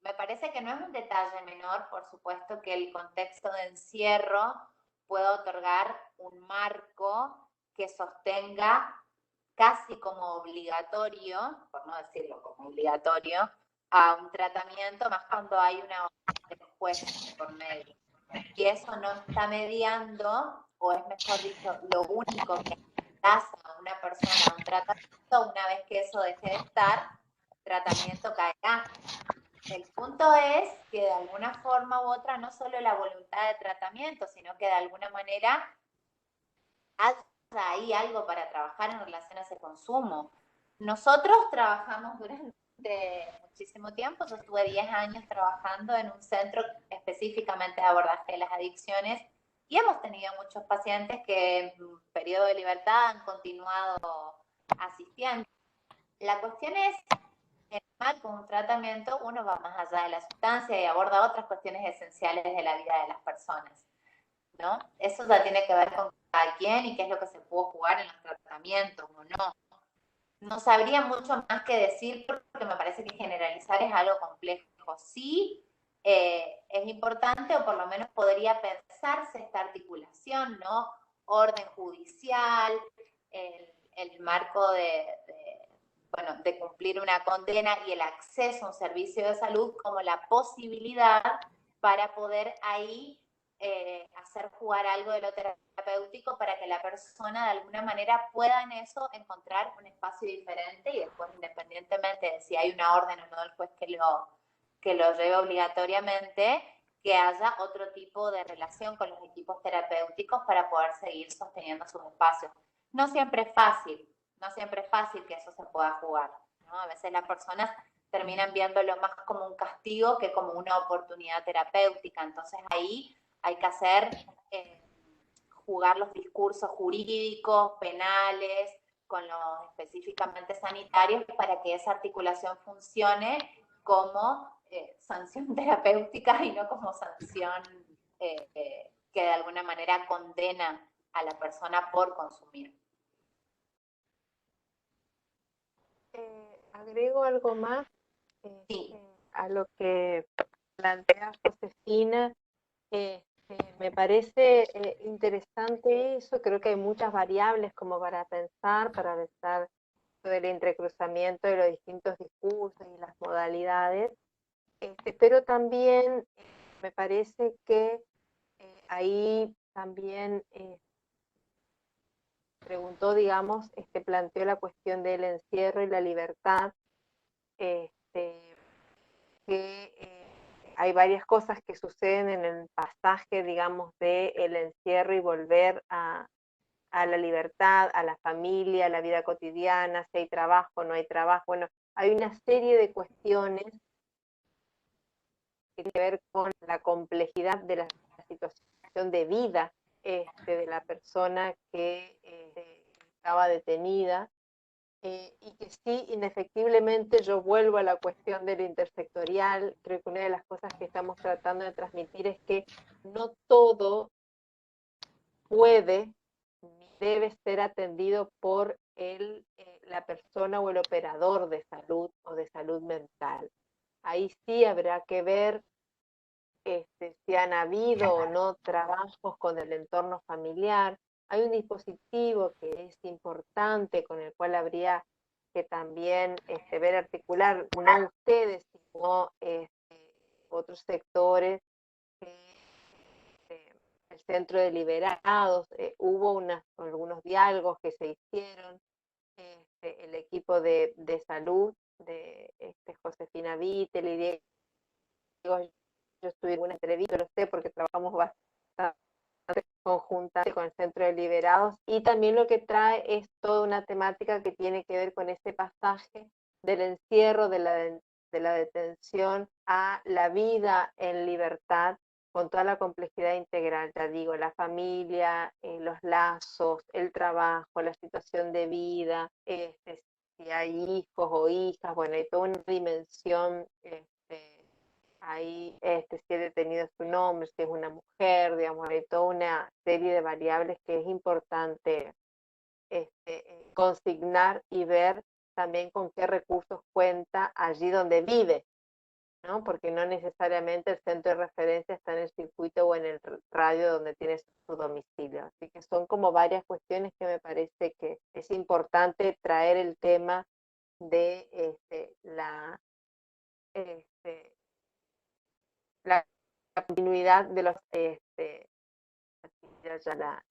me parece que no es un detalle menor, por supuesto, que el contexto de encierro puede otorgar un marco que sostenga casi como obligatorio, por no decirlo como obligatorio, a un tratamiento, más cuando hay una orden del juez por medio. Y eso no está mediando, o es mejor dicho, lo único que aplaza a una persona a un tratamiento, una vez que eso deje de estar, el tratamiento caerá. El punto es que de alguna forma u otra, no solo la voluntad de tratamiento, sino que de alguna manera haya ahí algo para trabajar en relación a ese consumo. Nosotros trabajamos durante muchísimo tiempo, yo estuve 10 años trabajando en un centro específicamente de abordaje de las adicciones y hemos tenido muchos pacientes que en un periodo de libertad han continuado asistiendo. La cuestión es, en el marco de un tratamiento, uno va más allá de la sustancia y aborda otras cuestiones esenciales de la vida de las personas, ¿no? Eso ya tiene que ver con cada quien y qué es lo que se puede jugar en los tratamientos o no. No sabría mucho más que decir porque me parece que generalizar es algo complejo. Sí, es importante, o por lo menos podría pensarse esta articulación, ¿no? Orden judicial, el marco de cumplir una condena y el acceso a un servicio de salud como la posibilidad para poder ahí hacer jugar algo de lo terapéutico para que la persona de alguna manera pueda en eso encontrar un espacio diferente y después, independientemente de si hay una orden o no del juez que lo lleve obligatoriamente, que haya otro tipo de relación con los equipos terapéuticos para poder seguir sosteniendo sus espacios. No siempre es fácil que eso se pueda jugar, ¿no? A veces las personas terminan viéndolo más como un castigo que como una oportunidad terapéutica, entonces ahí hay que hacer, jugar los discursos jurídicos, penales, con los específicamente sanitarios, para que esa articulación funcione como sanción terapéutica y no como sanción que de alguna manera condena a la persona por consumir. Agrego algo más Sí. a lo que plantea Josefina. Me parece interesante eso, creo que hay muchas variables como para pensar del entrecruzamiento de los distintos discursos y las modalidades, pero también me parece que ahí también preguntó, digamos, planteó la cuestión del encierro y la libertad, que hay varias cosas que suceden en el pasaje, digamos, del encierro y volver a la libertad, a la familia, a la vida cotidiana, si hay trabajo, no hay trabajo. Bueno, hay una serie de cuestiones que tienen que ver con la complejidad de la situación de vida de la persona que estaba detenida, y que sí, inefectiblemente yo vuelvo a la cuestión del intersectorial. Creo que una de las cosas que estamos tratando de transmitir es que no todo puede ni debe ser atendido por la persona o el operador de salud o de salud mental. Ahí sí habrá que ver si han habido o no trabajos con el entorno familiar. Hay un dispositivo que es importante con el cual habría que también ver articular, no ustedes, sino otros sectores, el Centro de Liberados. Hubo algunos diálogos que se hicieron, el equipo de salud de Josefina Vittel y Diego. Yo estuve en una entrevista, lo sé porque trabajamos bastante conjuntamente con el Centro de Liberados, y también lo que trae es toda una temática que tiene que ver con ese pasaje del encierro, de la detención a la vida en libertad, con toda la complejidad integral, ya digo, la familia, los lazos, el trabajo, la situación de vida, si hay hijos o hijas, bueno, hay toda una dimensión. Ahí si el detenido es un hombre, si es una mujer, digamos, hay toda una serie de variables que es importante consignar y ver también con qué recursos cuenta allí donde vive, ¿no? Porque no necesariamente el centro de referencia está en el circuito o en el radio donde tiene su domicilio. Así que son como varias cuestiones que me parece que es importante traer el tema de la continuidad de los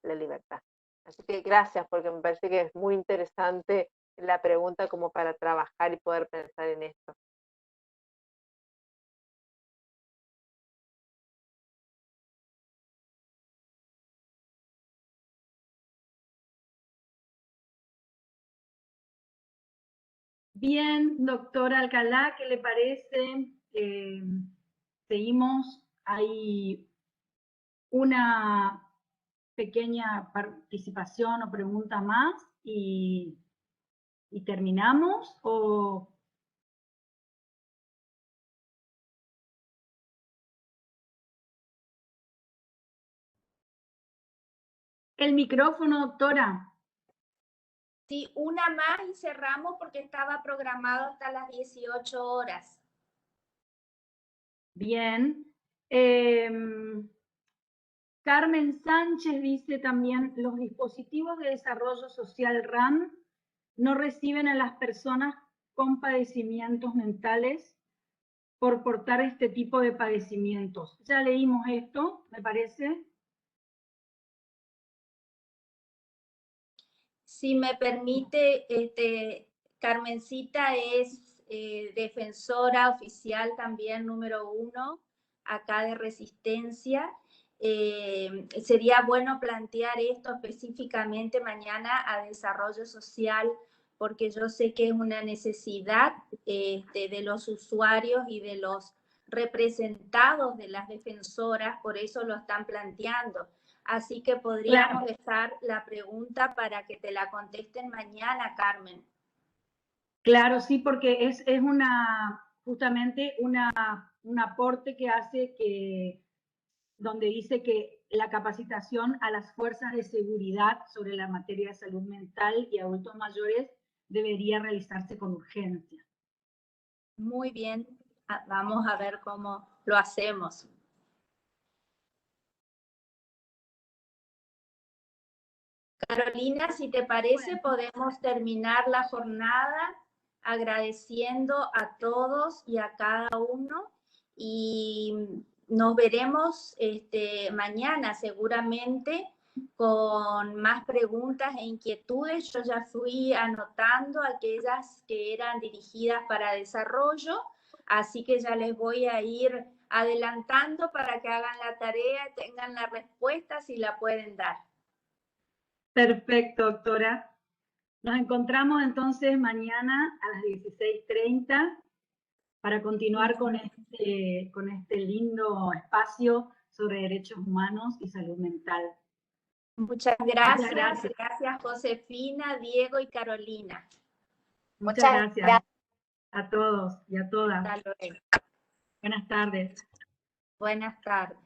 la libertad. Así que gracias, porque me parece que es muy interesante la pregunta como para trabajar y poder pensar en esto. Bien, doctora Alcalá, ¿qué le parece? Seguimos, hay una pequeña participación o pregunta más y terminamos, o el micrófono, doctora. Sí, una más y cerramos porque estaba programado hasta las 18 horas. Bien. Carmen Sánchez dice también, los dispositivos de desarrollo social RAM no reciben a las personas con padecimientos mentales por portar este tipo de padecimientos. Ya leímos esto, me parece. Si me permite, Carmencita es defensora oficial también número 1 acá de Resistencia. Sería bueno plantear esto específicamente mañana a Desarrollo Social, porque yo sé que es una necesidad de los usuarios y de los representados de las defensoras, por eso lo están planteando. Así que podríamos dejar la pregunta para que te la contesten mañana, Carmen. Claro, sí, porque es justamente un aporte que hace donde dice que la capacitación a las fuerzas de seguridad sobre la materia de salud mental y adultos mayores debería realizarse con urgencia. Muy bien, vamos a ver cómo lo hacemos. Carolina, si te parece, podemos terminar la jornada agradeciendo a todos y a cada uno, y nos veremos mañana seguramente con más preguntas e inquietudes. Yo ya fui anotando aquellas que eran dirigidas para desarrollo, así que ya les voy a ir adelantando para que hagan la tarea y tengan la respuesta si la pueden dar. Perfecto, doctora. Nos encontramos entonces mañana a las 16:30 para continuar con este lindo espacio sobre derechos humanos y salud mental. Muchas gracias. Gracias Josefina, Diego y Carolina. Muchas gracias a todos y a todas. Hasta luego. Buenas tardes. Buenas tardes.